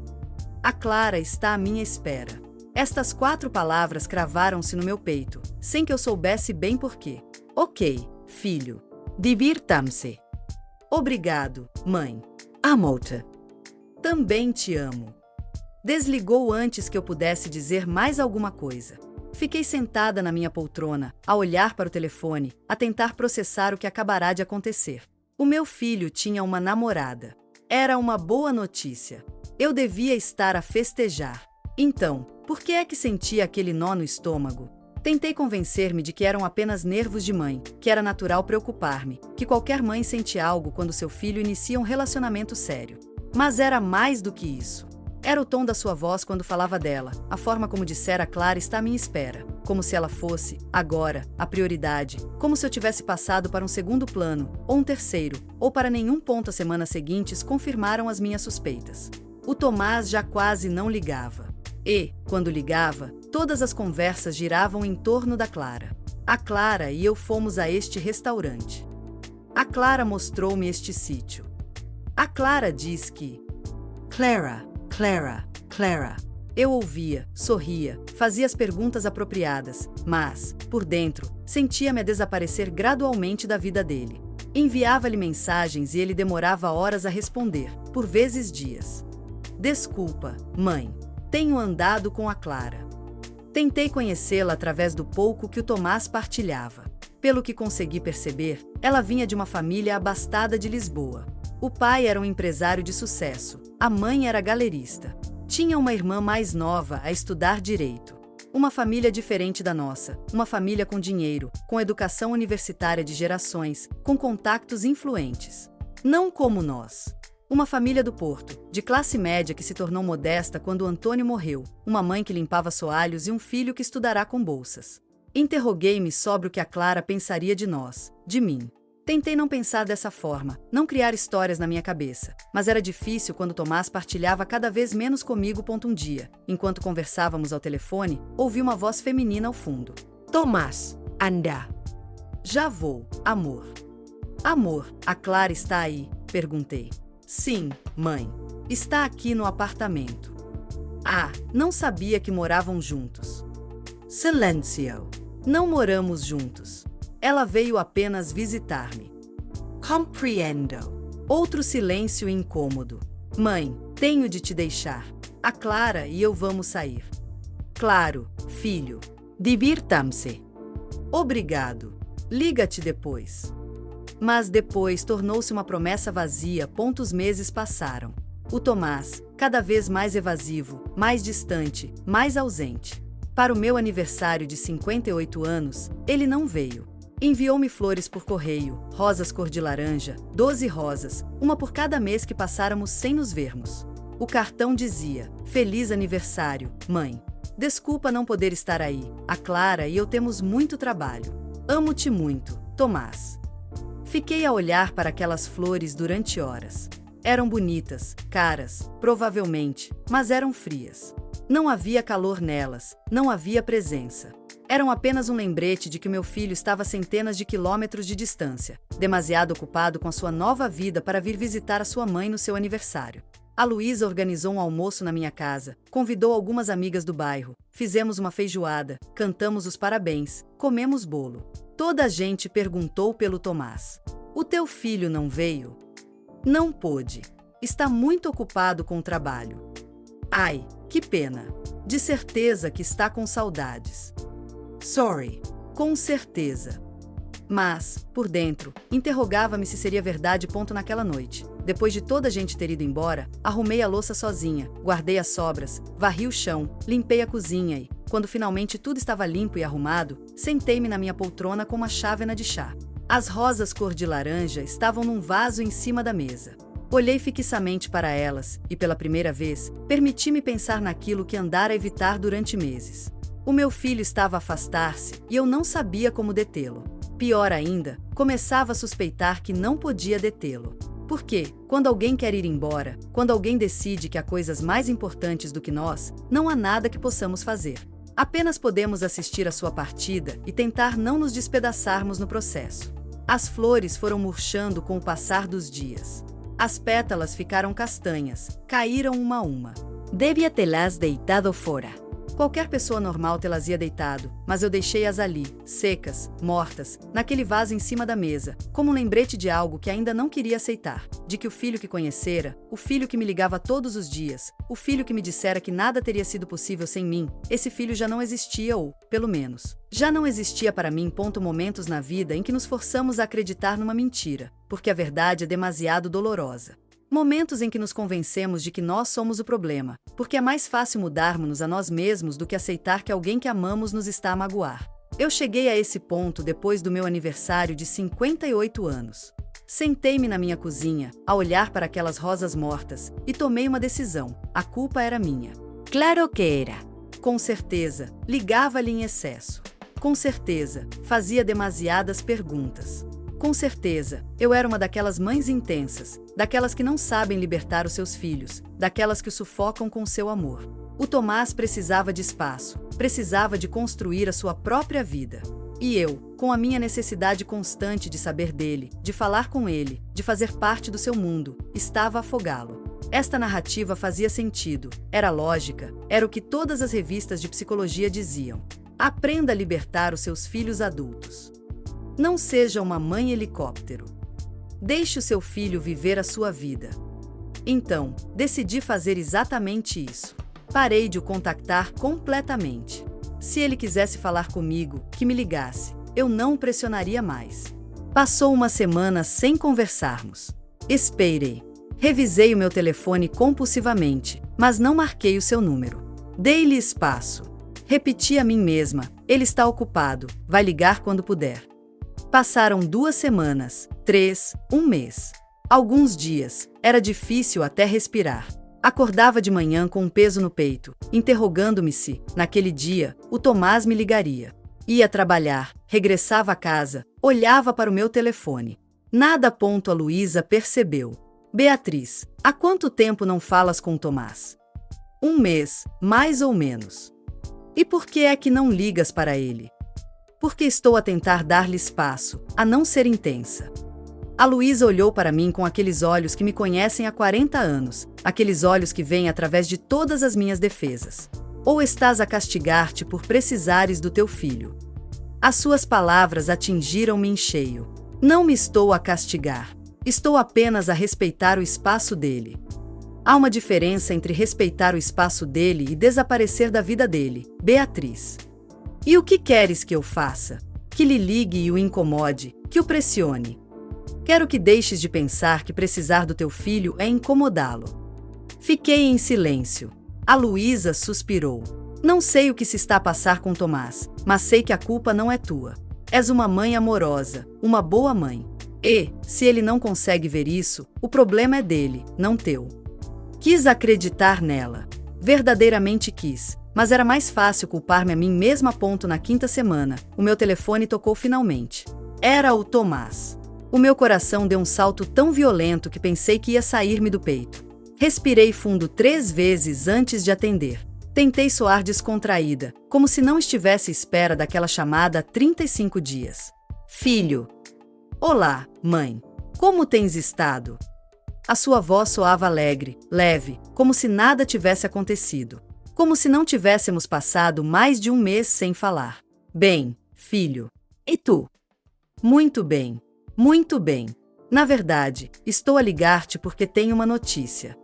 A Clara está à minha espera. Estas 4 palavras cravaram-se no meu peito, sem que eu soubesse bem porquê. Ok, filho. Divirtam-se. Obrigado, mãe. Amo-te. Também te amo. Desligou antes que eu pudesse dizer mais alguma coisa. Fiquei sentada na minha poltrona, a olhar para o telefone, a tentar processar o que acabará de acontecer. O meu filho tinha uma namorada. Era uma boa notícia. Eu devia estar a festejar. Então, por que é que sentia aquele nó no estômago? Tentei convencer-me de que eram apenas nervos de mãe, que era natural preocupar-me, que qualquer mãe sente algo quando seu filho inicia um relacionamento sério. Mas era mais do que isso. Era o tom da sua voz quando falava dela, a forma como dissera a Clara está à minha espera, como se ela fosse, agora, a prioridade, como se eu tivesse passado para um segundo plano, ou um terceiro, ou para nenhum ponto as semanas seguintes confirmaram as minhas suspeitas. O Tomás já quase não ligava. E, quando ligava, todas as conversas giravam em torno da Clara. A Clara e eu fomos a este restaurante. A Clara mostrou-me este sítio. A Clara diz que... Clara. Eu ouvia, sorria, fazia as perguntas apropriadas, mas, por dentro, sentia-me a desaparecer gradualmente da vida dele. Enviava-lhe mensagens e ele demorava horas a responder, por vezes dias. Desculpa, mãe. Tenho andado com a Clara. Tentei conhecê-la através do pouco que o Tomás partilhava. Pelo que consegui perceber, ela vinha de uma família abastada de Lisboa. O pai era um empresário de sucesso, a mãe era galerista. Tinha uma irmã mais nova a estudar direito. Uma família diferente da nossa, uma família com dinheiro, com educação universitária de gerações, com contactos influentes. Não como nós. Uma família do Porto, de classe média que se tornou modesta quando Antônio morreu, uma mãe que limpava soalhos e um filho que estudará com bolsas. Interroguei-me sobre o que a Clara pensaria de nós, de mim. Tentei não pensar dessa forma, não criar histórias na minha cabeça, mas era difícil quando Tomás partilhava cada vez menos comigo. Um dia, enquanto conversávamos ao telefone, ouvi uma voz feminina ao fundo. Tomás, anda. Já vou, amor. Amor, a Clara está aí? Perguntei. Sim, mãe. Está aqui no apartamento. Ah, não sabia que moravam juntos. Silêncio. Não moramos juntos. Ela veio apenas visitar-me. Compreendo. Outro silêncio incômodo. Mãe, tenho de te deixar. A Clara e eu vamos sair. Claro, filho. Divirtam-se. Obrigado. Liga-te depois. Mas depois tornou-se uma promessa vazia. Os meses passaram. O Tomás, cada vez mais evasivo, mais distante, mais ausente. Para o meu aniversário de 58 anos, ele não veio. Enviou-me flores por correio, rosas cor de laranja, 12 rosas, uma por cada mês que passáramos sem nos vermos. O cartão dizia: Feliz aniversário, mãe. Desculpa não poder estar aí, a Clara e eu temos muito trabalho. Amo-te muito, Tomás. Fiquei a olhar para aquelas flores durante horas. Eram bonitas, caras, provavelmente, mas eram frias. Não havia calor nelas, não havia presença. Eram apenas um lembrete de que meu filho estava a centenas de quilômetros de distância, demasiado ocupado com a sua nova vida para vir visitar a sua mãe no seu aniversário. A Luísa organizou um almoço na minha casa, convidou algumas amigas do bairro, fizemos uma feijoada, cantamos os parabéns, comemos bolo. Toda a gente perguntou pelo Tomás. O teu filho não veio? Não pôde. Está muito ocupado com o trabalho. Ai, que pena. De certeza que está com saudades. Sorry. Com certeza. Mas, por dentro, interrogava-me se seria verdade. Naquela noite. Depois de toda a gente ter ido embora, arrumei a louça sozinha, guardei as sobras, varri o chão, limpei a cozinha e, quando finalmente tudo estava limpo e arrumado, sentei-me na minha poltrona com uma chávena de chá. As rosas cor de laranja estavam num vaso em cima da mesa. Olhei fixamente para elas e, pela primeira vez, permiti-me pensar naquilo que andara a evitar durante meses. O meu filho estava a afastar-se e eu não sabia como detê-lo. Pior ainda, começava a suspeitar que não podia detê-lo. Porque, quando alguém quer ir embora, quando alguém decide que há coisas mais importantes do que nós, não há nada que possamos fazer. Apenas podemos assistir à sua partida e tentar não nos despedaçarmos no processo. As flores foram murchando com o passar dos dias. As pétalas ficaram castanhas, caíram uma a uma. Devia tê-las deitado fora. Qualquer pessoa normal tê-las ia deitado, mas eu deixei-as ali, secas, mortas, naquele vaso em cima da mesa, como um lembrete de algo que ainda não queria aceitar, de que o filho que conhecera, o filho que me ligava todos os dias, o filho que me dissera que nada teria sido possível sem mim, esse filho já não existia ou, pelo menos, já não existia para mim. Momentos na vida em que nos forçamos a acreditar numa mentira, porque a verdade é demasiado dolorosa. Momentos em que nos convencemos de que nós somos o problema, porque é mais fácil mudarmos-nos a nós mesmos do que aceitar que alguém que amamos nos está a magoar. Eu cheguei a esse ponto depois do meu aniversário de 58 anos. Sentei-me na minha cozinha, a olhar para aquelas rosas mortas, e tomei uma decisão. A culpa era minha. Claro que era. Com certeza, ligava-lhe em excesso. Com certeza, fazia demasiadas perguntas. Com certeza, eu era uma daquelas mães intensas, daquelas que não sabem libertar os seus filhos, daquelas que o sufocam com seu amor. O Tomás precisava de espaço, precisava de construir a sua própria vida. E eu, com a minha necessidade constante de saber dele, de falar com ele, de fazer parte do seu mundo, estava a afogá-lo. Esta narrativa fazia sentido, era lógica, era o que todas as revistas de psicologia diziam. Aprenda a libertar os seus filhos adultos. Não seja uma mãe helicóptero. Deixe o seu filho viver a sua vida. Então, decidi fazer exatamente isso. Parei de o contactar completamente. Se ele quisesse falar comigo, que me ligasse. Eu não o pressionaria mais. Passou uma semana sem conversarmos. Esperei. Revisei o meu telefone compulsivamente, mas não marquei o seu número. Dei-lhe espaço. Repeti a mim mesma: ele está ocupado, vai ligar quando puder. Passaram 2 semanas, 3, um mês. Alguns dias, era difícil até respirar. Acordava de manhã com um peso no peito, interrogando-me se, naquele dia, o Tomás me ligaria. Ia trabalhar, regressava a casa, olhava para o meu telefone. Nada. A Luísa percebeu. Beatriz, há quanto tempo não falas com o Tomás? 1 mês, mais ou menos. E por que é que não ligas para ele? Porque estou a tentar dar-lhe espaço, a não ser intensa. A Luísa olhou para mim com aqueles olhos que me conhecem há 40 anos, aqueles olhos que veem através de todas as minhas defesas. Ou estás a castigar-te por precisares do teu filho? As suas palavras atingiram-me em cheio. Não me estou a castigar. Estou apenas a respeitar o espaço dele. Há uma diferença entre respeitar o espaço dele e desaparecer da vida dele, Beatriz. E o que queres que eu faça? Que lhe ligue e o incomode, que o pressione. Quero que deixes de pensar que precisar do teu filho é incomodá-lo. Fiquei em silêncio. A Luísa suspirou. Não sei o que se está a passar com Tomás, mas sei que a culpa não é tua. És uma mãe amorosa, uma boa mãe. E, se ele não consegue ver isso, o problema é dele, não teu. Quis acreditar nela. Verdadeiramente quis, mas era mais fácil culpar-me a mim mesma. Na quinta semana, o meu telefone tocou finalmente. Era o Tomás. O meu coração deu um salto tão violento que pensei que ia sair-me do peito. Respirei fundo 3 vezes antes de atender. Tentei soar descontraída, como se não estivesse à espera daquela chamada há 35 dias. Filho. Olá, mãe. Como tens estado? A sua voz soava alegre, leve, como se nada tivesse acontecido. Como se não tivéssemos passado mais de um mês sem falar. Bem, filho. E tu? Muito bem. Muito bem. Na verdade, estou a ligar-te porque tenho uma notícia.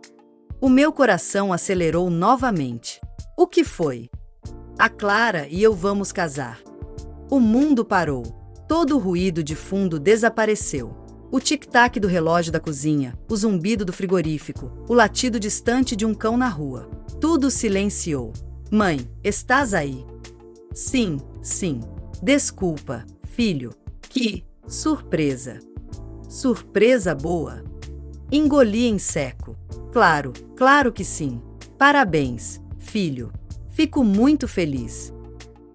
O meu coração acelerou novamente. O que foi? A Clara e eu vamos casar. O mundo parou. Todo o ruído de fundo desapareceu. O tic-tac do relógio da cozinha, o zumbido do frigorífico, o latido distante de um cão na rua. Tudo silenciou. Mãe, estás aí? Sim, sim. Desculpa, filho. Que surpresa. Surpresa boa. Engoli em seco. Claro, claro que sim. Parabéns, filho. Fico muito feliz.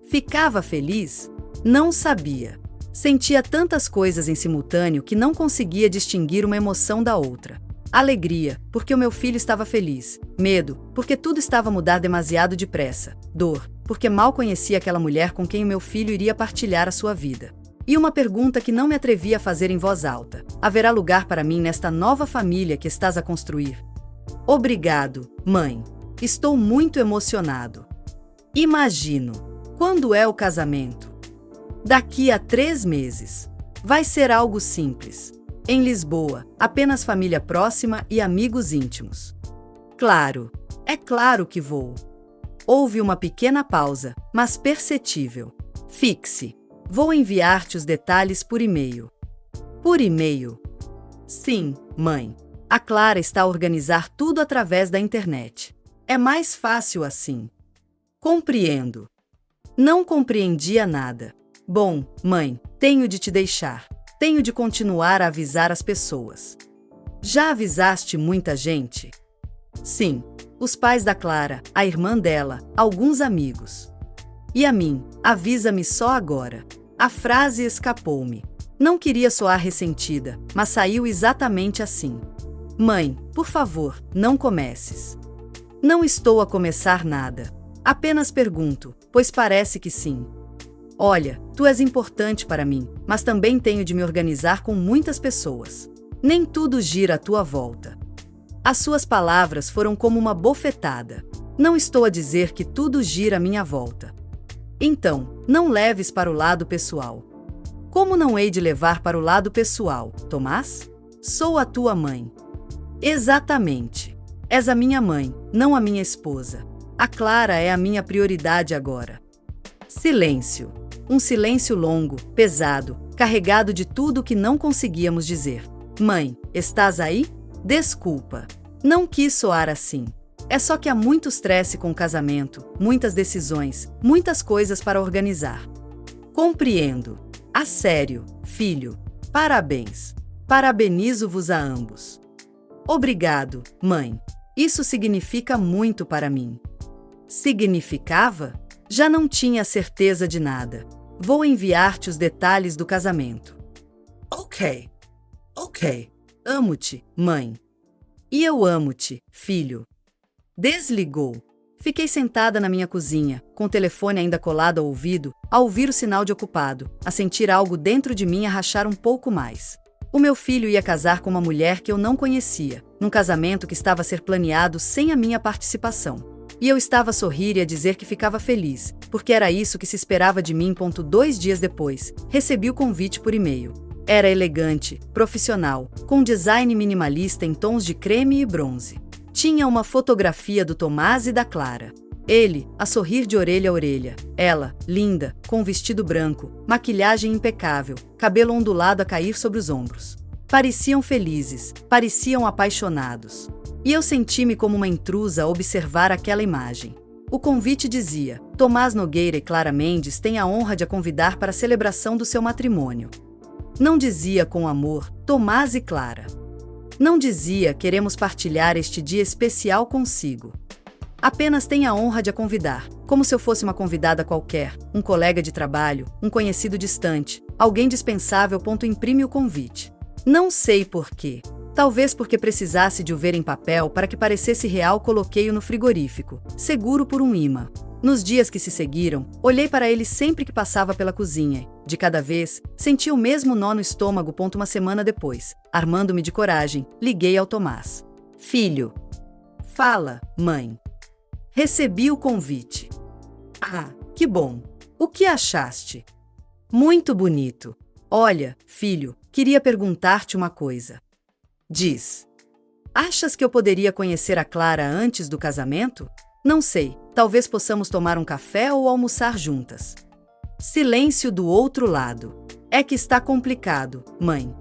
Ficava feliz? Não sabia. Sentia tantas coisas em simultâneo que não conseguia distinguir uma emoção da outra. Alegria, porque o meu filho estava feliz. Medo, porque tudo estava a mudar demasiado depressa. Dor, porque mal conhecia aquela mulher com quem o meu filho iria partilhar a sua vida. E uma pergunta que não me atrevia a fazer em voz alta. Haverá lugar para mim nesta nova família que estás a construir? Obrigado, mãe. Estou muito emocionado. Imagino. Quando é o casamento? Daqui a 3 meses. Vai ser algo simples. Em Lisboa, apenas família próxima e amigos íntimos. Claro, é claro que vou. Houve uma pequena pausa, mas perceptível. Fixe. Vou enviar-te os detalhes por e-mail. Por e-mail? Sim, mãe. A Clara está a organizar tudo através da internet. É mais fácil assim. Compreendo. Não compreendia nada. Bom, mãe, tenho de te deixar. Tenho de continuar a avisar as pessoas. Já avisaste muita gente? Sim, os pais da Clara, a irmã dela, alguns amigos. E a mim, avisa-me só agora. A frase escapou-me. Não queria soar ressentida, mas saiu exatamente assim. Mãe, por favor, não comeces. Não estou a começar nada. Apenas pergunto, pois parece que sim. Olha, tu és importante para mim, mas também tenho de me organizar com muitas pessoas. Nem tudo gira à tua volta. As suas palavras foram como uma bofetada. Não estou a dizer que tudo gira à minha volta. Então, não leves para o lado pessoal. Como não hei de levar para o lado pessoal, Tomás? Sou a tua mãe. Exatamente. És a minha mãe, não a minha esposa. A Clara é a minha prioridade agora. Silêncio. Um silêncio longo, pesado, carregado de tudo o que não conseguíamos dizer. Mãe, estás aí? Desculpa. Não quis soar assim. É só que há muito estresse com o casamento, muitas decisões, muitas coisas para organizar. Compreendo. A sério, filho. Parabéns. Parabenizo-vos a ambos. Obrigado, mãe. Isso significa muito para mim. Significava? Já não tinha certeza de nada. Vou enviar-te os detalhes do casamento. Ok. Amo-te, mãe. E eu amo-te, filho. Desligou. Fiquei sentada na minha cozinha, com o telefone ainda colado ao ouvido, a ouvir o sinal de ocupado, a sentir algo dentro de mim a rachar um pouco mais. O meu filho ia casar com uma mulher que eu não conhecia, num casamento que estava a ser planeado sem a minha participação. E eu estava a sorrir e a dizer que ficava feliz, porque era isso que se esperava de mim. 2 dias depois, recebi o convite por e-mail. Era elegante, profissional, com design minimalista em tons de creme e bronze. Tinha uma fotografia do Tomás e da Clara. Ele, a sorrir de orelha a orelha. Ela, linda, com um vestido branco, maquilhagem impecável, cabelo ondulado a cair sobre os ombros. Pareciam felizes, pareciam apaixonados. E eu senti-me como uma intrusa a observar aquela imagem. O convite dizia: Tomás Nogueira e Clara Mendes têm a honra de a convidar para a celebração do seu matrimônio. Não dizia com amor, Tomás e Clara. Não dizia, queremos partilhar este dia especial consigo. Apenas tem a honra de a convidar, como se eu fosse uma convidada qualquer, um colega de trabalho, um conhecido distante, alguém dispensável. Imprime o convite. Não sei por quê. Talvez porque precisasse de o ver em papel para que parecesse real. Coloquei-o no frigorífico, seguro por um imã. Nos dias que se seguiram, olhei para ele sempre que passava pela cozinha. De cada vez, senti o mesmo nó no estômago. Uma semana depois, armando-me de coragem, liguei ao Tomás. Filho. Fala, mãe. Recebi o convite. Ah, que bom. O que achaste? Muito bonito. Olha, filho, queria perguntar-te uma coisa. Diz. Achas que eu poderia conhecer a Clara antes do casamento? Não sei, talvez possamos tomar um café ou almoçar juntas. Silêncio do outro lado. É que está complicado, mãe.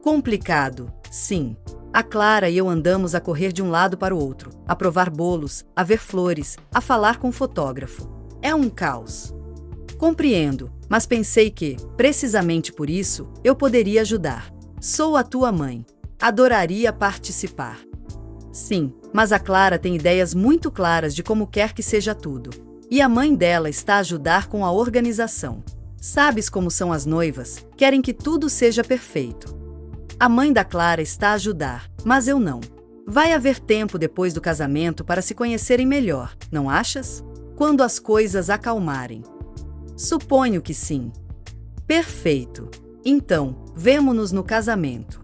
Complicado, sim. A Clara e eu andamos a correr de um lado para o outro, a provar bolos, a ver flores, a falar com o fotógrafo. É um caos. Compreendo, mas pensei que, precisamente por isso, eu poderia ajudar. Sou a tua mãe. Adoraria participar. Sim, mas a Clara tem ideias muito claras de como quer que seja tudo. E a mãe dela está a ajudar com a organização. Sabes como são as noivas, querem que tudo seja perfeito. A mãe da Clara está a ajudar, mas eu não. Vai haver tempo depois do casamento para se conhecerem melhor, não achas? Quando as coisas acalmarem. Suponho que sim. Perfeito. Então, vemo-nos no casamento.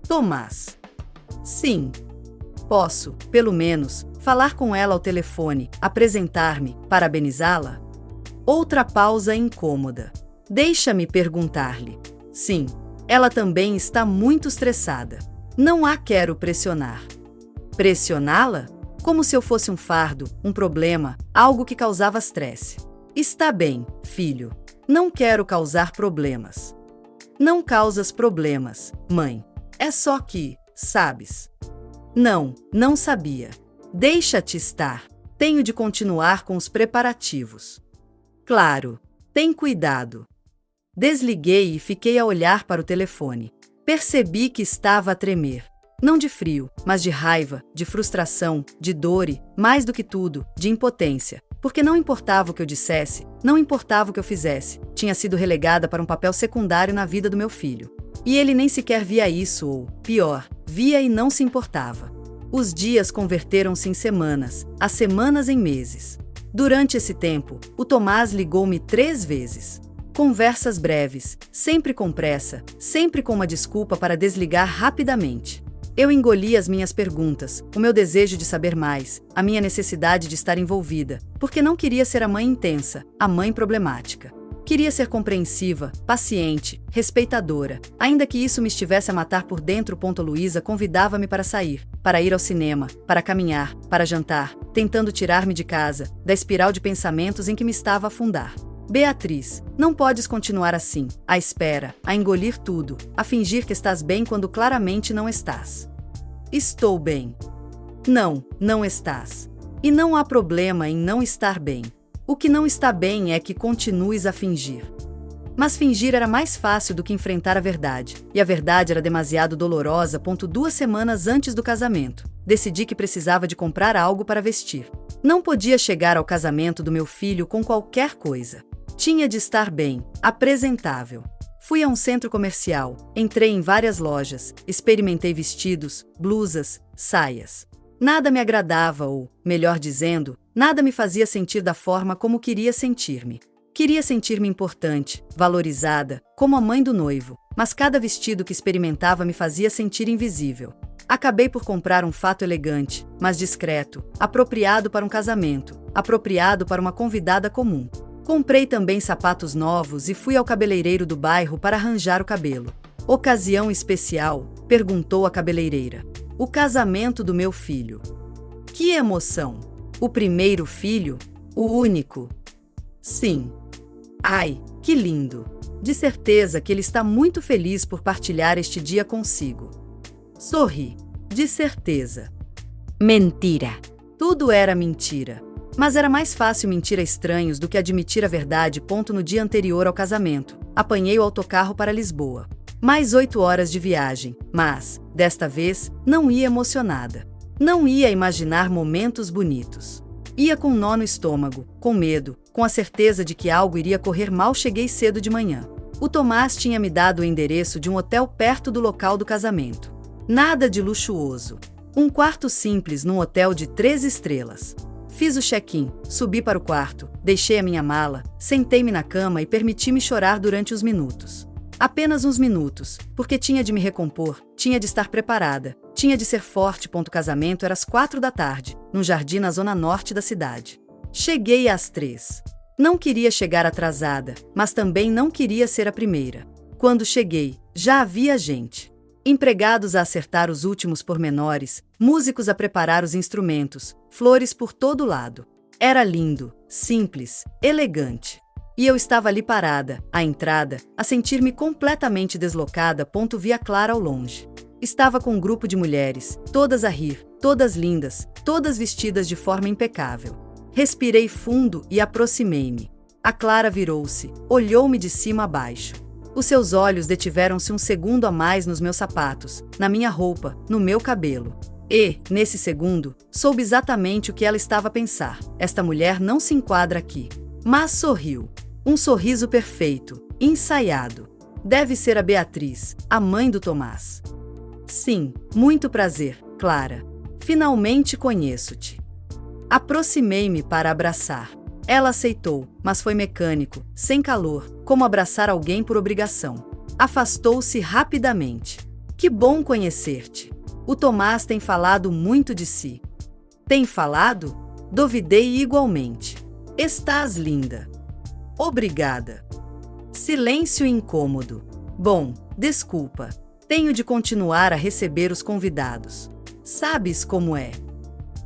Tomás. Sim. Posso, pelo menos, falar com ela ao telefone, apresentar-me, parabenizá-la? Outra pausa incômoda. Deixa-me perguntar-lhe. Sim. Ela também está muito estressada. Não a quero pressionar. Pressioná-la? Como se eu fosse um fardo, um problema, algo que causava estresse. Está bem, filho. Não quero causar problemas. Não causas problemas, mãe. É só que, sabes. Não, não sabia. Deixa-te estar. Tenho de continuar com os preparativos. Claro. Tem cuidado. Desliguei e fiquei a olhar para o telefone. Percebi que estava a tremer. Não de frio, mas de raiva, de frustração, de dor e, mais do que tudo, de impotência. Porque não importava o que eu dissesse, não importava o que eu fizesse, tinha sido relegada para um papel secundário na vida do meu filho. E ele nem sequer via isso ou, pior, via e não se importava. Os dias converteram-se em semanas, as semanas em meses. Durante esse tempo, o Tomás ligou-me 3 vezes. Conversas breves, sempre com pressa, sempre com uma desculpa para desligar rapidamente. Eu engoli as minhas perguntas, o meu desejo de saber mais, a minha necessidade de estar envolvida, porque não queria ser a mãe intensa, a mãe problemática. Queria ser compreensiva, paciente, respeitadora, ainda que isso me estivesse a matar por dentro. Luísa convidava-me para sair, para ir ao cinema, para caminhar, para jantar, tentando tirar-me de casa, da espiral de pensamentos em que me estava a afundar. Beatriz, não podes continuar assim, à espera, a engolir tudo, a fingir que estás bem quando claramente não estás. Estou bem. Não, não estás. E não há problema em não estar bem. O que não está bem é que continues a fingir. Mas fingir era mais fácil do que enfrentar a verdade, e a verdade era demasiado dolorosa. 2 semanas antes do casamento, decidi que precisava de comprar algo para vestir. Não podia chegar ao casamento do meu filho com qualquer coisa. Tinha de estar bem, apresentável. Fui a um centro comercial, entrei em várias lojas, experimentei vestidos, blusas, saias. Nada me agradava ou, melhor dizendo, nada me fazia sentir da forma como queria sentir-me. Queria sentir-me importante, valorizada, como a mãe do noivo, mas cada vestido que experimentava me fazia sentir invisível. Acabei por comprar um fato elegante, mas discreto, apropriado para um casamento, apropriado para uma convidada comum. Comprei também sapatos novos e fui ao cabeleireiro do bairro para arranjar o cabelo. Ocasião especial? Perguntou a cabeleireira. O casamento do meu filho. Que emoção! O primeiro filho? O único? Sim. Ai, que lindo! De certeza que ele está muito feliz por partilhar este dia consigo. Sorri. De certeza. Mentira. Tudo era mentira. Mas era mais fácil mentir a estranhos do que admitir a verdade. No dia anterior ao casamento, apanhei o autocarro para Lisboa. Mais 8 horas de viagem, mas, desta vez, não ia emocionada. Não ia imaginar momentos bonitos. Ia com um nó no estômago, com medo, com a certeza de que algo iria correr mal. Cheguei cedo de manhã. O Tomás tinha me dado o endereço de um hotel perto do local do casamento. Nada de luxuoso. Um quarto simples num hotel de 3 estrelas. Fiz o check-in, subi para o quarto, deixei a minha mala, sentei-me na cama e permiti-me chorar durante uns minutos. Apenas uns minutos, porque tinha de me recompor, tinha de estar preparada, tinha de ser forte. O casamento era às 4 da tarde, num jardim na zona norte da cidade. Cheguei às 3. Não queria chegar atrasada, mas também não queria ser a primeira. Quando cheguei, já havia gente. Empregados a acertar os últimos pormenores, músicos a preparar os instrumentos, flores por todo lado. Era lindo, simples, elegante. E eu estava ali parada, à entrada, a sentir-me completamente deslocada. Vi a Clara ao longe. Estava com um grupo de mulheres, todas a rir, todas lindas, todas vestidas de forma impecável. Respirei fundo e aproximei-me. A Clara virou-se, olhou-me de cima a baixo. Os seus olhos detiveram-se um segundo a mais nos meus sapatos, na minha roupa, no meu cabelo. E, nesse segundo, soube exatamente o que ela estava a pensar. Esta mulher não se enquadra aqui. Mas sorriu. Um sorriso perfeito, ensaiado. Deve ser a Beatriz, a mãe do Tomás. Sim, muito prazer, Clara. Finalmente conheço-te. Aproximei-me para abraçar. Ela aceitou, mas foi mecânico, sem calor, como abraçar alguém por obrigação. Afastou-se rapidamente. Que bom conhecer-te. O Tomás tem falado muito de si. Tem falado? Duvidei igualmente. Estás linda. Obrigada. Silêncio incômodo. Bom, desculpa. Tenho de continuar a receber os convidados. Sabes como é.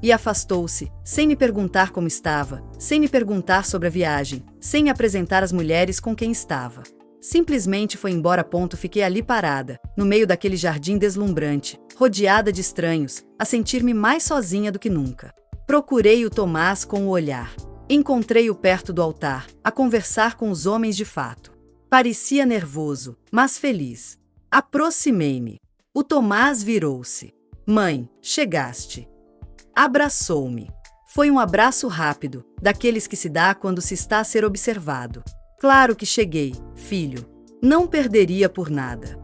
E afastou-se, sem me perguntar como estava, sem me perguntar sobre a viagem, sem me apresentar as mulheres com quem estava. Simplesmente foi embora. Fiquei ali parada, no meio daquele jardim deslumbrante, rodeada de estranhos, a sentir-me mais sozinha do que nunca. Procurei o Tomás com o olhar. Encontrei-o perto do altar, a conversar com os homens de fato. Parecia nervoso, mas feliz. Aproximei-me. O Tomás virou-se. Mãe, chegaste. Abraçou-me. Foi um abraço rápido, daqueles que se dá quando se está a ser observado. Claro que cheguei, filho. Não perderia por nada.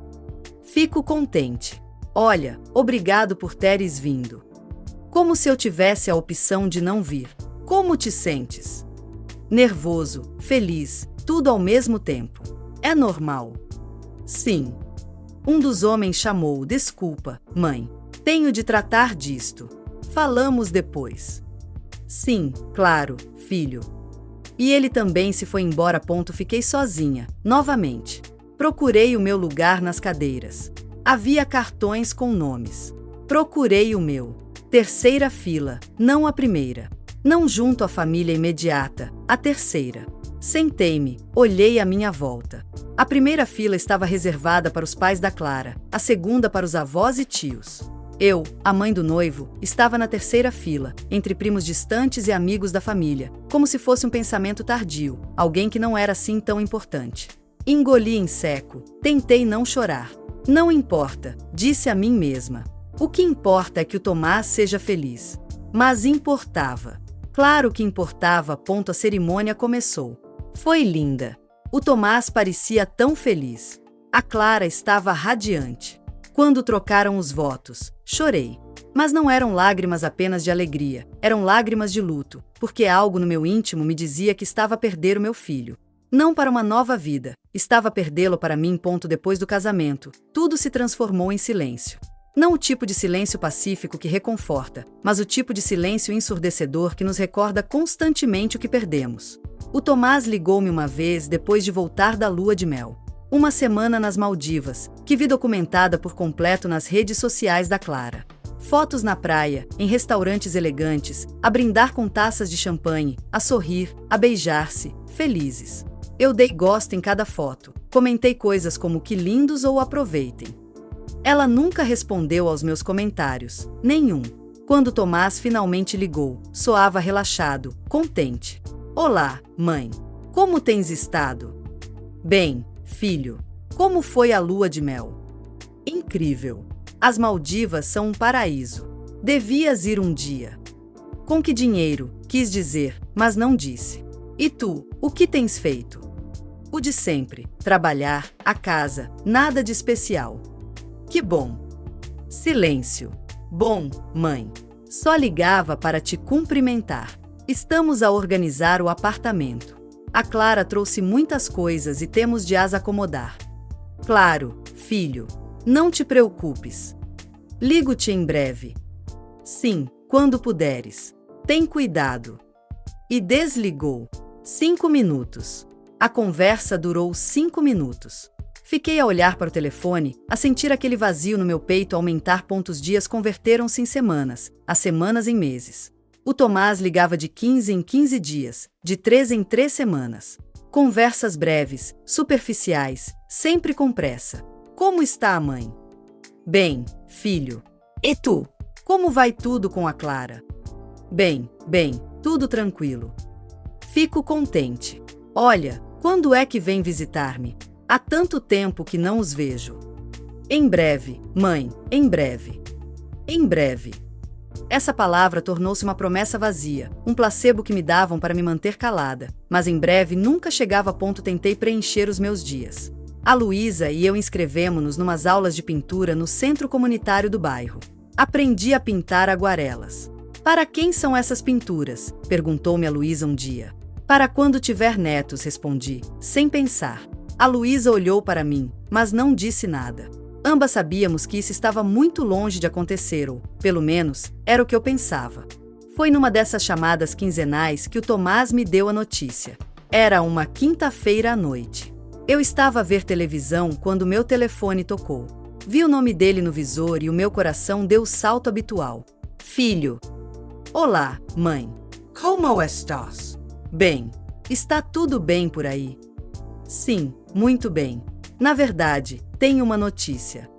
Fico contente. Olha, obrigado por teres vindo. Como se eu tivesse a opção de não vir. Como te sentes? Nervoso, feliz, tudo ao mesmo tempo. É normal. Sim. Um dos homens chamou. Desculpa, mãe. Tenho de tratar disto. Falamos depois. Sim, claro, filho. E ele também se foi embora. Fiquei sozinha, novamente. Procurei o meu lugar nas cadeiras. Havia cartões com nomes. Procurei o meu. Terceira fila, não a primeira. Não junto à família imediata, a terceira. Sentei-me, olhei à minha volta. A primeira fila estava reservada para os pais da Clara, a segunda para os avós e tios. Eu, a mãe do noivo, estava na terceira fila, entre primos distantes e amigos da família, como se fosse um pensamento tardio, alguém que não era assim tão importante. Engoli em seco, tentei não chorar. Não importa, disse a mim mesma. O que importa é que o Tomás seja feliz. Mas importava. Claro que importava. A cerimônia começou. Foi linda. O Tomás parecia tão feliz. A Clara estava radiante. Quando trocaram os votos, chorei. Mas não eram lágrimas apenas de alegria, eram lágrimas de luto, porque algo no meu íntimo me dizia que estava a perder o meu filho. Não para uma nova vida, estava a perdê-lo para mim. Depois do casamento, tudo se transformou em silêncio. Não o tipo de silêncio pacífico que reconforta, mas o tipo de silêncio ensurdecedor que nos recorda constantemente o que perdemos. O Tomás ligou-me uma vez depois de voltar da lua de mel. Uma semana nas Maldivas, que vi documentada por completo nas redes sociais da Clara. Fotos na praia, em restaurantes elegantes, a brindar com taças de champanhe, a sorrir, a beijar-se, felizes. Eu dei gosto em cada foto, comentei coisas como que lindos ou aproveitem. Ela nunca respondeu aos meus comentários, nenhum. Quando Tomás finalmente ligou, soava relaxado, contente. Olá, mãe. Como tens estado? Bem, filho. Como foi a lua de mel? Incrível. As Maldivas são um paraíso. Devias ir um dia. Com que dinheiro? Quis dizer, mas não disse. E tu, o que tens feito? O de sempre, trabalhar, a casa, nada de especial. Que bom. Silêncio. Bom, mãe. Só ligava para te cumprimentar. Estamos a organizar o apartamento. A Clara trouxe muitas coisas e temos de as acomodar. Claro, filho. Não te preocupes. Ligo-te em breve. Sim, quando puderes. Tem cuidado. E desligou. 5 minutos. A conversa durou 5 minutos. Fiquei a olhar para o telefone, a sentir aquele vazio no meu peito aumentar. Os dias converteram-se em semanas, as semanas em meses. O Tomás ligava de 15 em 15 dias, de 3 em 3 semanas. Conversas breves, superficiais, sempre com pressa. Como está a mãe? Bem, filho. E tu? Como vai tudo com a Clara? Bem, tudo tranquilo. Fico contente. Olha, quando é que vem visitar-me? Há tanto tempo que não os vejo. Em breve, mãe, em breve. Em breve. Essa palavra tornou-se uma promessa vazia, um placebo que me davam para me manter calada, mas em breve nunca chegava a ponto. Tentei preencher os meus dias. A Luísa e eu inscrevemo-nos numas aulas de pintura no centro comunitário do bairro. Aprendi a pintar aguarelas. Para quem são essas pinturas? Perguntou-me a Luísa um dia. Para quando tiver netos, respondi, sem pensar. A Luísa olhou para mim, mas não disse nada. Ambas sabíamos que isso estava muito longe de acontecer, ou, pelo menos, era o que eu pensava. Foi numa dessas chamadas quinzenais que o Tomás me deu a notícia. Era uma quinta-feira à noite. Eu estava a ver televisão quando meu telefone tocou. Vi o nome dele no visor e o meu coração deu o salto habitual. Filho. Olá, mãe. Como estás? Bem. Está tudo bem por aí? Sim, muito bem. Na verdade, tenho uma notícia.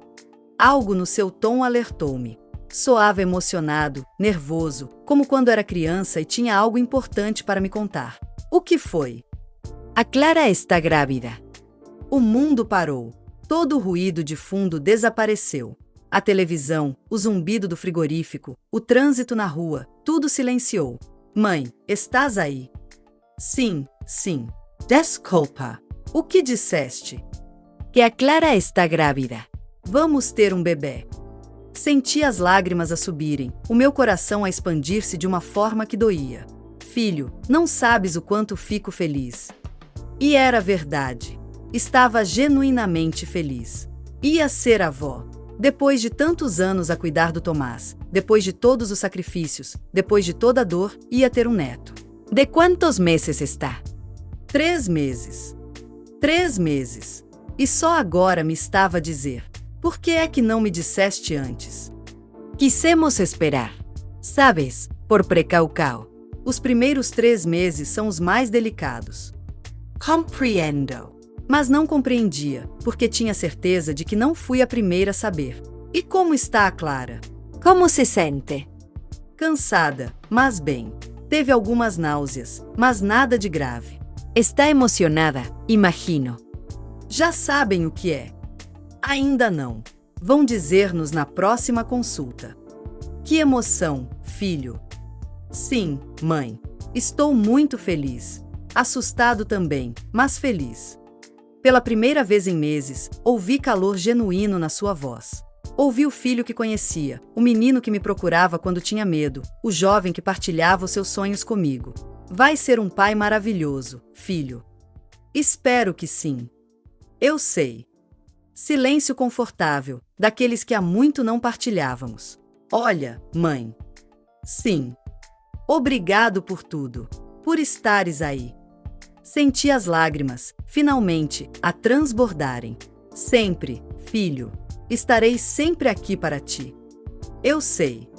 Algo no seu tom alertou-me. Soava emocionado, nervoso, como quando era criança e tinha algo importante para me contar. O que foi? A Clara está grávida. O mundo parou. Todo o ruído de fundo desapareceu. A televisão, o zumbido do frigorífico, o trânsito na rua, tudo silenciou. Mãe, estás aí? Sim. Desculpa. O que disseste? Que a Clara está grávida. Vamos ter um bebê. Senti as lágrimas a subirem, o meu coração a expandir-se de uma forma que doía. Filho, não sabes o quanto fico feliz. E era verdade. Estava genuinamente feliz. Ia ser avó. Depois de tantos anos a cuidar do Tomás, depois de todos os sacrifícios, depois de toda a dor, ia ter um neto. De quantos meses está? 3 meses. 3 meses. E só agora me estava a dizer. Por que é que não me disseste antes? Quisemos esperar. Sabes, por precaução. Os primeiros 3 meses são os mais delicados. Compreendo. Mas não compreendia, porque tinha certeza de que não fui a primeira a saber. E como está a Clara? Como se sente? Cansada, mas bem. Teve algumas náuseas, mas nada de grave. Está emocionada, imagino. Já sabem o que é? Ainda não. Vão dizer-nos na próxima consulta. Que emoção, filho. Sim, mãe. Estou muito feliz. Assustado também, mas feliz. Pela primeira vez em meses, ouvi calor genuíno na sua voz. Ouvi o filho que conhecia, o menino que me procurava quando tinha medo, o jovem que partilhava os seus sonhos comigo. Vai ser um pai maravilhoso, filho. Espero que sim. Eu sei. Silêncio confortável, daqueles que há muito não partilhávamos. Olha, mãe. Sim. Obrigado por tudo. Por estares aí. Senti as lágrimas, finalmente, a transbordarem. Sempre, filho. Estarei sempre aqui para ti. Eu sei.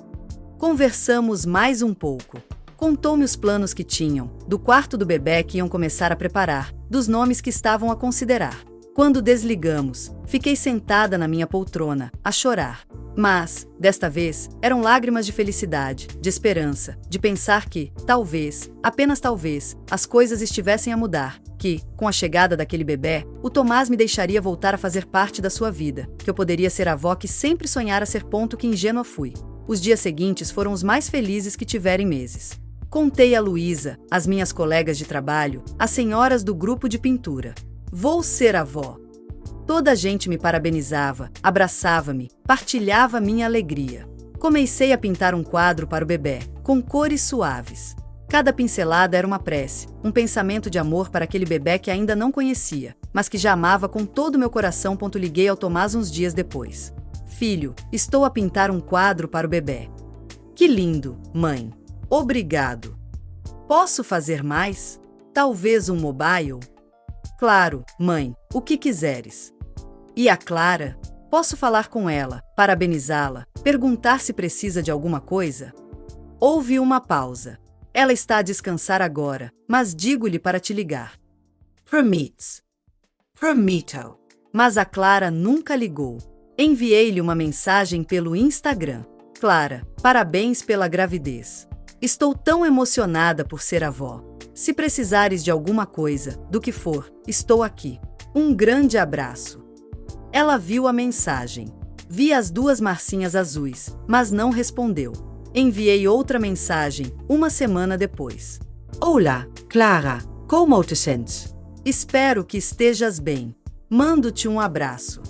Conversamos mais um pouco. Contou-me os planos que tinham, do quarto do bebê que iam começar a preparar, dos nomes que estavam a considerar. Quando desligamos, fiquei sentada na minha poltrona, a chorar. Mas, desta vez, eram lágrimas de felicidade, de esperança, de pensar que, talvez, apenas talvez, as coisas estivessem a mudar, que, com a chegada daquele bebê, o Tomás me deixaria voltar a fazer parte da sua vida, que eu poderia ser a avó que sempre sonhara ser. Que ingênua fui. Os dias seguintes foram os mais felizes que tivera em meses. Contei a Luísa, as minhas colegas de trabalho, as senhoras do grupo de pintura. Vou ser avó. Toda a gente me parabenizava, abraçava-me, partilhava minha alegria. Comecei a pintar um quadro para o bebê, com cores suaves. Cada pincelada era uma prece, um pensamento de amor para aquele bebê que ainda não conhecia, mas que já amava com todo o meu coração. Liguei ao Tomás uns dias depois. Filho, estou a pintar um quadro para o bebê. Que lindo, mãe. Obrigado. Posso fazer mais? Talvez um mobile? Claro, mãe, o que quiseres. E a Clara? Posso falar com ela, parabenizá-la, perguntar se precisa de alguma coisa? Houve uma pausa. Ela está a descansar agora, mas digo-lhe para te ligar. Prometes. Prometo. Mas a Clara nunca ligou. Enviei-lhe uma mensagem pelo Instagram. Clara, parabéns pela gravidez. Estou tão emocionada por ser avó. Se precisares de alguma coisa, do que for, estou aqui. Um grande abraço. Ela viu a mensagem. Vi as duas marcinhas azuis, mas não respondeu. Enviei outra mensagem, uma semana depois. Olá, Clara, como te sentes? Espero que estejas bem. Mando-te um abraço.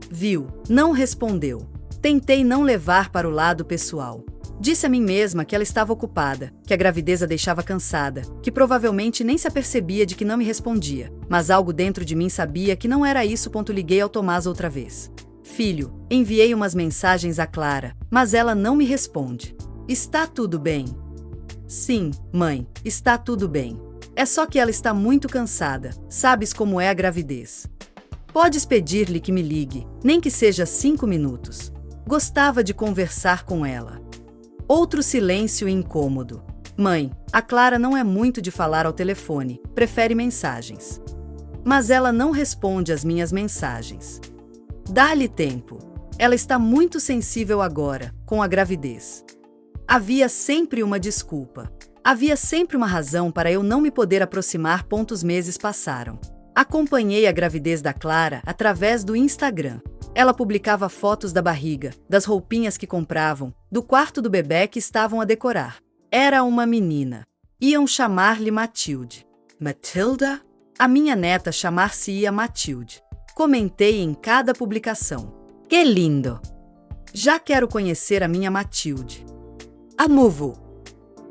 Viu, não respondeu. Tentei não levar para o lado pessoal. Disse a mim mesma que ela estava ocupada, que a gravidez a deixava cansada, que provavelmente nem se apercebia de que não me respondia, mas algo dentro de mim sabia que não era isso. Liguei ao Tomás outra vez. Filho, enviei umas mensagens a Clara, mas ela não me responde. Está tudo bem? Sim, mãe, está tudo bem. É só que ela está muito cansada, sabes como é a gravidez. Podes pedir-lhe que me ligue, nem que seja 5 minutos. Gostava de conversar com ela. Outro silêncio incômodo. Mãe, a Clara não é muito de falar ao telefone, prefere mensagens. Mas ela não responde às minhas mensagens. Dá-lhe tempo. Ela está muito sensível agora, com a gravidez. Havia sempre uma desculpa. Havia sempre uma razão para eu não me poder aproximar. Os meses passaram. Acompanhei a gravidez da Clara através do Instagram. Ela publicava fotos da barriga, das roupinhas que compravam, do quarto do bebê que estavam a decorar. Era uma menina. Iam chamar-lhe Matilde. Matilda? A minha neta chamar-se-ia Matilde. Comentei em cada publicação. Que lindo! Já quero conhecer a minha Matilde. Amuvo!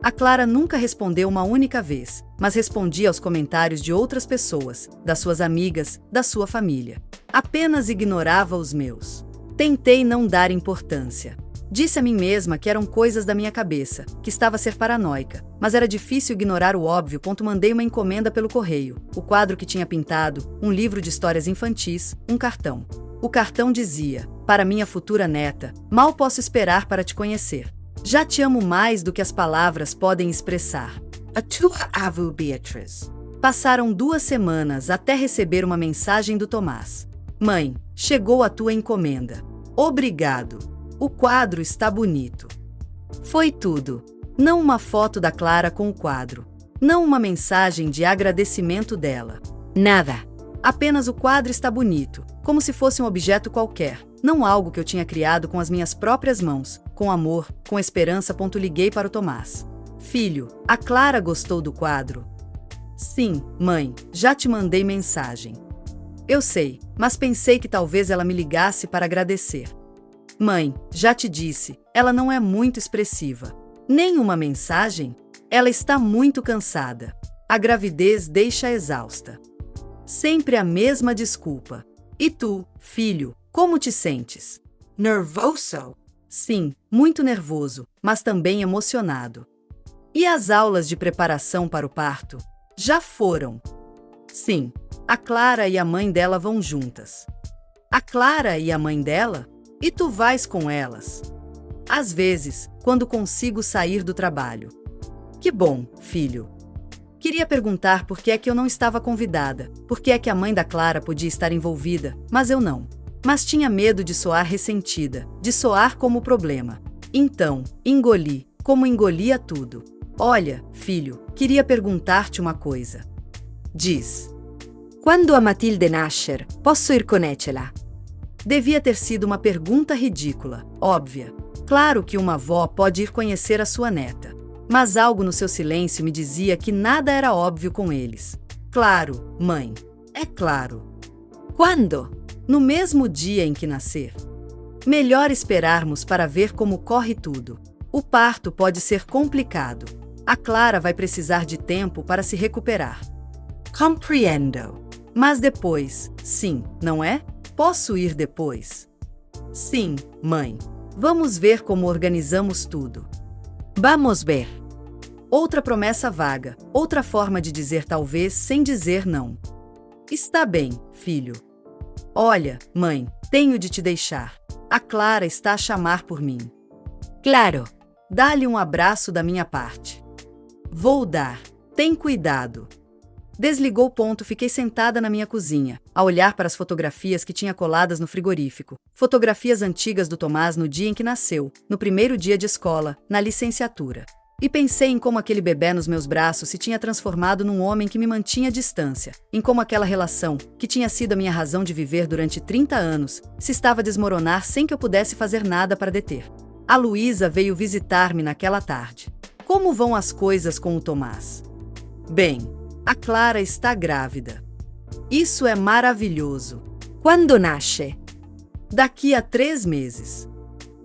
A Clara nunca respondeu uma única vez, mas respondia aos comentários de outras pessoas, das suas amigas, da sua família. Apenas ignorava os meus. Tentei não dar importância. Disse a mim mesma que eram coisas da minha cabeça, que estava a ser paranoica, mas era difícil ignorar o óbvio. Mandei uma encomenda pelo correio, o quadro que tinha pintado, um livro de histórias infantis, um cartão. O cartão dizia: para minha futura neta, mal posso esperar para te conhecer. Já te amo mais do que as palavras podem expressar. A tua avó Beatriz. Passaram 2 semanas até receber uma mensagem do Tomás. Mãe, chegou a tua encomenda. Obrigado. O quadro está bonito. Foi tudo. Não uma foto da Clara com o quadro. Não uma mensagem de agradecimento dela. Nada. Apenas o quadro está bonito, como se fosse um objeto qualquer, não algo que eu tinha criado com as minhas próprias mãos, com amor, com esperança. Liguei para o Tomás. Filho, a Clara gostou do quadro? Sim, mãe, já te mandei mensagem. Eu sei, mas pensei que talvez ela me ligasse para agradecer. Mãe, já te disse, ela não é muito expressiva. Nenhuma mensagem? Ela está muito cansada. A gravidez deixa exausta. Sempre a mesma desculpa. E tu, filho, como te sentes? Nervoso? Sim, muito nervoso, mas também emocionado. E as aulas de preparação para o parto? Já foram? Sim, a Clara e a mãe dela vão juntas. A Clara e a mãe dela? E tu vais com elas? Às vezes, quando consigo sair do trabalho. Que bom, filho. Queria perguntar por que é que eu não estava convidada, por que é que a mãe da Clara podia estar envolvida, mas eu não. mas tinha medo de soar ressentida, de soar como problema. Então, engoli, como engolia tudo. Olha, filho, queria perguntar-te uma coisa. Diz. Quando a Matilde nascer, posso ir conecela? Devia ter sido uma pergunta ridícula, óbvia. Claro que uma avó pode ir conhecer a sua neta. Mas algo no seu silêncio me dizia que nada era óbvio com eles. Claro, mãe. É claro. Quando? No mesmo dia em que nascer. Melhor esperarmos para ver como corre tudo. O parto pode ser complicado. A Clara vai precisar de tempo para se recuperar. Compreendo. Mas depois, sim, não é? Posso ir depois? Sim, mãe. Vamos ver como organizamos tudo. Vamos ver. Outra promessa vaga, outra forma de dizer talvez sem dizer não. Está bem, filho. Olha, mãe, tenho de te deixar. A Clara está a chamar por mim. Claro. Dá-lhe um abraço da minha parte. Vou dar. Tem cuidado. Desligou o ponto, fiquei sentada na minha cozinha, a olhar para as fotografias que tinha coladas no frigorífico. Fotografias antigas do Tomás no dia em que nasceu, no primeiro dia de escola, na licenciatura. E pensei em como aquele bebê nos meus braços se tinha transformado num homem que me mantinha à distância, em como aquela relação, que tinha sido a minha razão de viver durante 30 anos, se estava a desmoronar sem que eu pudesse fazer nada para deter. A Luísa veio visitar-me naquela tarde. Como vão as coisas com o Tomás? Bem, a Clara está grávida. Isso é maravilhoso. Quando nasce? Daqui a 3 meses.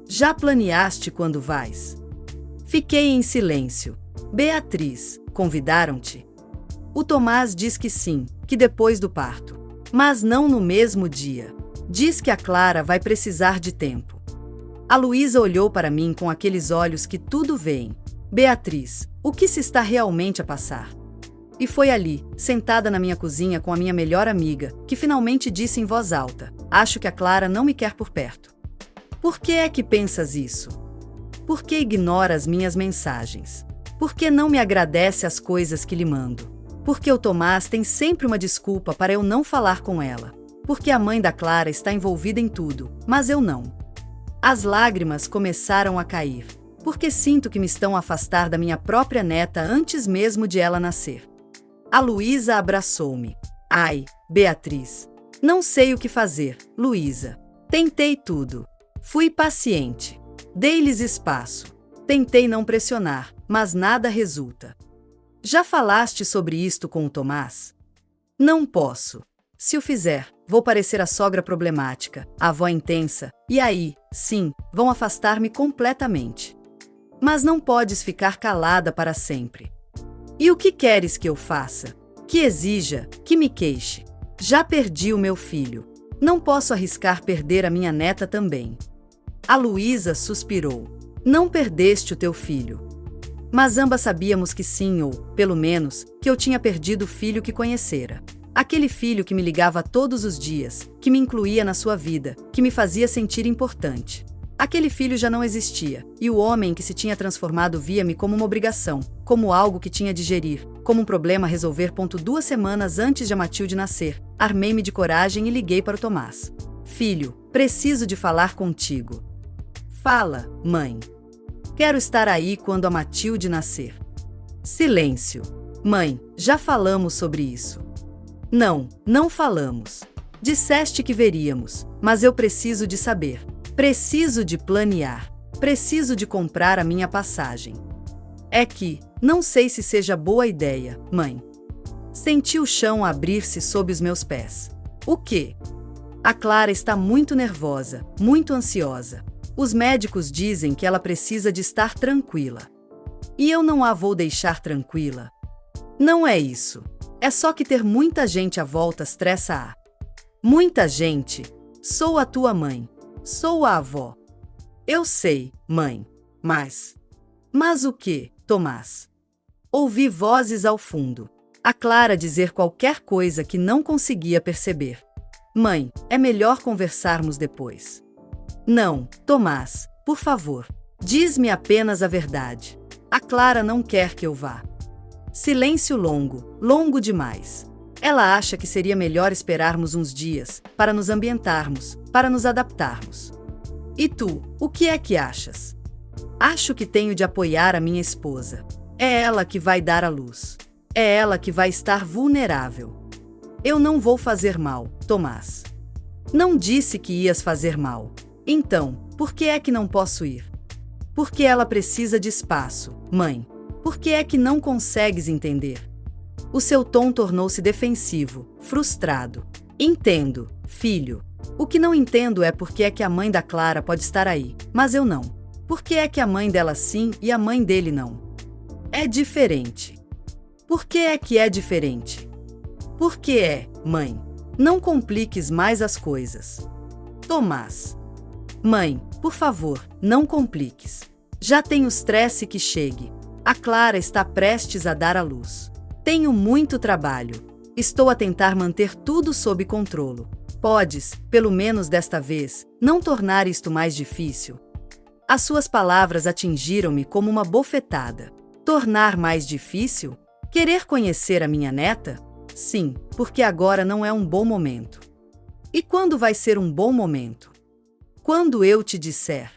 Já planeaste quando vais? Fiquei em silêncio. Beatriz, convidaram-te? O Tomás diz que sim, que depois do parto. Mas não no mesmo dia. Diz que a Clara vai precisar de tempo. A Luísa olhou para mim com aqueles olhos que tudo veem. Beatriz, o que se está realmente a passar? E foi ali, sentada na minha cozinha com a minha melhor amiga, que finalmente disse em voz alta: acho que a Clara não me quer por perto. Por que é que pensas isso? Por que ignora as minhas mensagens? Por que não me agradece as coisas que lhe mando? Porque o Tomás tem sempre uma desculpa para eu não falar com ela. Porque a mãe da Clara está envolvida em tudo, mas eu não. As lágrimas começaram a cair. Porque sinto que me estão a afastar da minha própria neta antes mesmo de ela nascer. A Luísa abraçou-me. Ai, Beatriz. Não sei o que fazer, Luísa. Tentei tudo. Fui paciente. Dei-lhes espaço. Tentei não pressionar, mas nada resulta. Já falaste sobre isto com o Tomás? Não posso. Se o fizer, vou parecer a sogra problemática, a avó intensa, e aí, sim, vão afastar-me completamente. Mas não podes ficar calada para sempre. E o que queres que eu faça? Que exija, que me queixe. Já perdi o meu filho. Não posso arriscar perder a minha neta também. A Luísa suspirou. Não perdeste o teu filho. Mas ambas sabíamos que sim, ou, pelo menos, que eu tinha perdido o filho que conhecera. Aquele filho que me ligava todos os dias, que me incluía na sua vida, que me fazia sentir importante. Aquele filho já não existia, e o homem que se tinha transformado via-me como uma obrigação, como algo que tinha de gerir, como um problema a resolver. 2 semanas antes de a Matilde nascer, armei-me de coragem e liguei para o Tomás. Filho, preciso de falar contigo. Fala, mãe. Quero estar aí quando a Matilde nascer. Silêncio. Mãe, já falamos sobre isso. Não, não falamos. Disseste que veríamos, mas eu preciso de saber. Preciso de planear. Preciso de comprar a minha passagem. É que, não sei se seja boa ideia, mãe. Senti o chão abrir-se sob os meus pés. O quê? A Clara está muito nervosa, muito ansiosa. Os médicos dizem que ela precisa de estar tranquila. E eu não a vou deixar tranquila. Não é isso. É só que ter muita gente à volta estressa-a. Muita gente. Sou a tua mãe. Sou a avó. Eu sei, mãe. Mas o quê, Tomás? Ouvi vozes ao fundo. A Clara dizer qualquer coisa que não conseguia perceber. Mãe, é melhor conversarmos depois. Não, Tomás, por favor. Diz-me apenas a verdade. A Clara não quer que eu vá. Silêncio longo, longo demais. Ela acha que seria melhor esperarmos uns dias, para nos ambientarmos, para nos adaptarmos. E tu, o que é que achas? Acho que tenho de apoiar a minha esposa. É ela que vai dar à luz. É ela que vai estar vulnerável. Eu não vou fazer mal, Tomás. Não disse que ias fazer mal. Então, por que é que não posso ir? Porque ela precisa de espaço, mãe. Por que é que não consegues entender? O seu tom tornou-se defensivo, frustrado. Entendo, filho. O que não entendo é por que é que a mãe da Clara pode estar aí, mas eu não. Por que é que a mãe dela sim e a mãe dele não? É diferente. Por que é diferente? Por que é, mãe? Não compliques mais as coisas. Tomás. Mãe, por favor, não compliques. Já tenho estresse que chegue. A Clara está prestes a dar à luz. Tenho muito trabalho. Estou a tentar manter tudo sob controle. Podes, pelo menos desta vez, não tornar isto mais difícil? As suas palavras atingiram-me como uma bofetada. Tornar mais difícil? Querer conhecer a minha neta? Sim, porque agora não é um bom momento. E quando vai ser um bom momento? Quando eu te disser.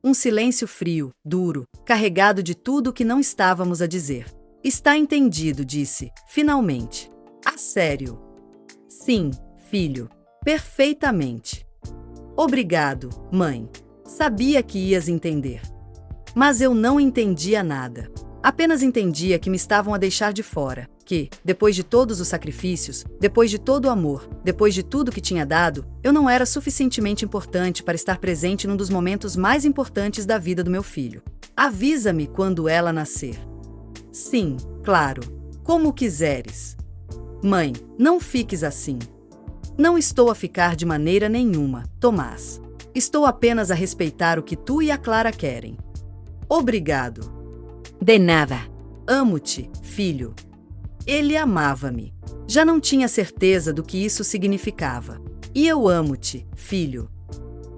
Um silêncio frio, duro, carregado de tudo o que não estávamos a dizer. Está entendido, disse, finalmente. A sério? Sim, filho. Perfeitamente. Obrigado, mãe. Sabia que ias entender. Mas eu não entendia nada. Apenas entendia que me estavam a deixar de fora, que, depois de todos os sacrifícios, depois de todo o amor, depois de tudo que tinha dado, eu não era suficientemente importante para estar presente num dos momentos mais importantes da vida do meu filho. Avisa-me quando ela nascer. Sim, claro. Como quiseres. Mãe, não fiques assim. Não estou a ficar de maneira nenhuma, Tomás. Estou apenas a respeitar o que tu e a Clara querem. Obrigado. De nada. Amo-te, filho. Ele amava-me. Já não tinha certeza do que isso significava. E eu amo-te, filho.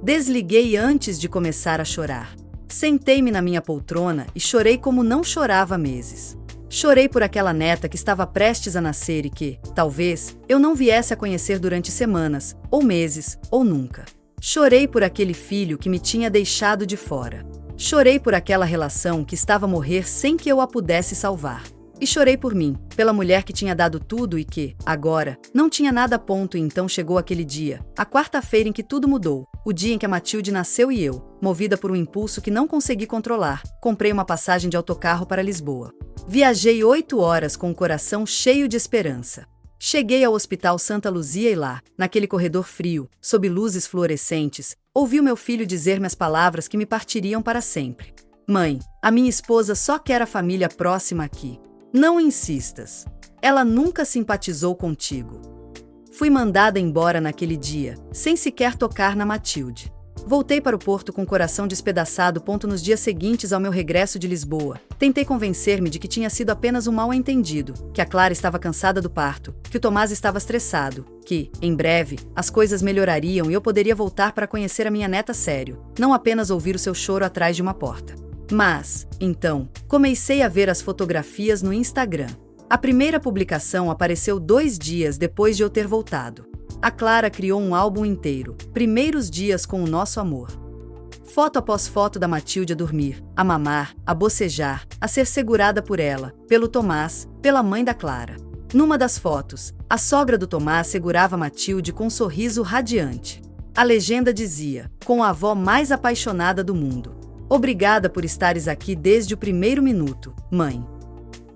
Desliguei antes de começar a chorar. Sentei-me na minha poltrona e chorei como não chorava há meses. Chorei por aquela neta que estava prestes a nascer e que, talvez, eu não viesse a conhecer durante semanas, ou meses, ou nunca. Chorei por aquele filho que me tinha deixado de fora. Chorei por aquela relação que estava a morrer sem que eu a pudesse salvar. E chorei por mim, pela mulher que tinha dado tudo e que, agora, não tinha nada a ponto. E então chegou aquele dia, a quarta-feira em que tudo mudou, o dia em que a Matilde nasceu e eu, movida por um impulso que não consegui controlar, comprei uma passagem de autocarro para Lisboa. Viajei 8 horas com o coração cheio de esperança. Cheguei ao Hospital Santa Luzia e lá, naquele corredor frio, sob luzes fluorescentes, ouvi o meu filho dizer-me as palavras que me partiriam para sempre. Mãe, a minha esposa só quer a família próxima aqui. Não insistas. Ela nunca simpatizou contigo. Fui mandada embora naquele dia, sem sequer tocar na Matilde. Voltei para o Porto com o coração despedaçado. Nos dias seguintes ao meu regresso de Lisboa, tentei convencer-me de que tinha sido apenas um mal-entendido, que a Clara estava cansada do parto, que o Tomás estava estressado, que, em breve, as coisas melhorariam e eu poderia voltar para conhecer a minha neta sério, não apenas ouvir o seu choro atrás de uma porta. Mas, então, comecei a ver as fotografias no Instagram. A primeira publicação apareceu 2 dias depois de eu ter voltado. A Clara criou um álbum inteiro, primeiros dias com o nosso amor. Foto após foto da Matilde a dormir, a mamar, a bocejar, a ser segurada por ela, pelo Tomás, pela mãe da Clara. Numa das fotos, a sogra do Tomás segurava Matilde com um sorriso radiante. A legenda dizia, com a avó mais apaixonada do mundo. Obrigada por estares aqui desde o primeiro minuto, mãe.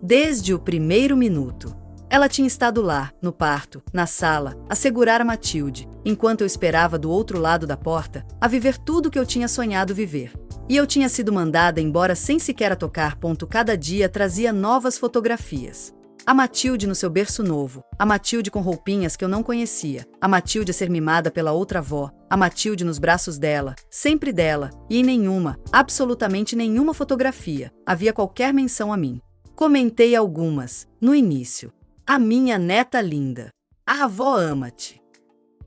Desde o primeiro minuto. Ela tinha estado lá, no parto, na sala, a segurar a Matilde, enquanto eu esperava do outro lado da porta, a viver tudo o que eu tinha sonhado viver. E eu tinha sido mandada embora sem sequer a tocar. Cada dia trazia novas fotografias. A Matilde no seu berço novo, a Matilde com roupinhas que eu não conhecia, a Matilde a ser mimada pela outra avó, a Matilde nos braços dela, sempre dela, e em nenhuma, absolutamente nenhuma fotografia, havia qualquer menção a mim. Comentei algumas, no início. A minha neta linda. A avó ama-te.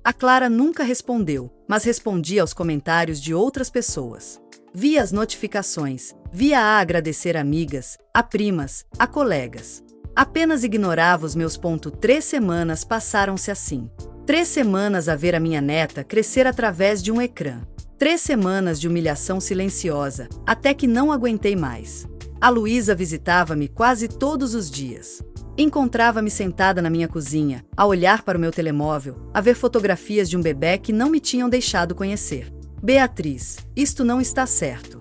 A Clara nunca respondeu, mas respondia aos comentários de outras pessoas. Via as notificações, via a agradecer amigas, a primas, a colegas. Apenas ignorava os meus. 3 semanas passaram-se assim. 3 semanas a ver a minha neta crescer através de um ecrã. 3 semanas de humilhação silenciosa, até que não aguentei mais. A Luísa visitava-me quase todos os dias. Encontrava-me sentada na minha cozinha, a olhar para o meu telemóvel, a ver fotografias de um bebê que não me tinham deixado conhecer. Beatriz, isto não está certo.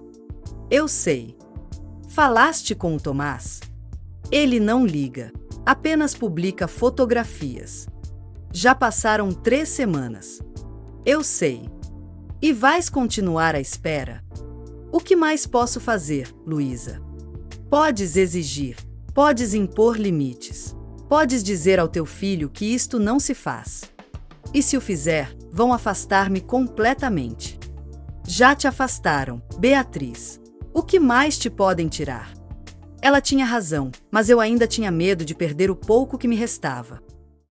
Eu sei. Falaste com o Tomás? Ele não liga. Apenas publica fotografias. Já passaram 3 semanas. Eu sei. E vais continuar à espera? O que mais posso fazer, Luísa? Podes exigir, podes impor limites. Podes dizer ao teu filho que isto não se faz. E se o fizer, vão afastar-me completamente. Já te afastaram, Beatriz. O que mais te podem tirar? Ela tinha razão, mas eu ainda tinha medo de perder o pouco que me restava.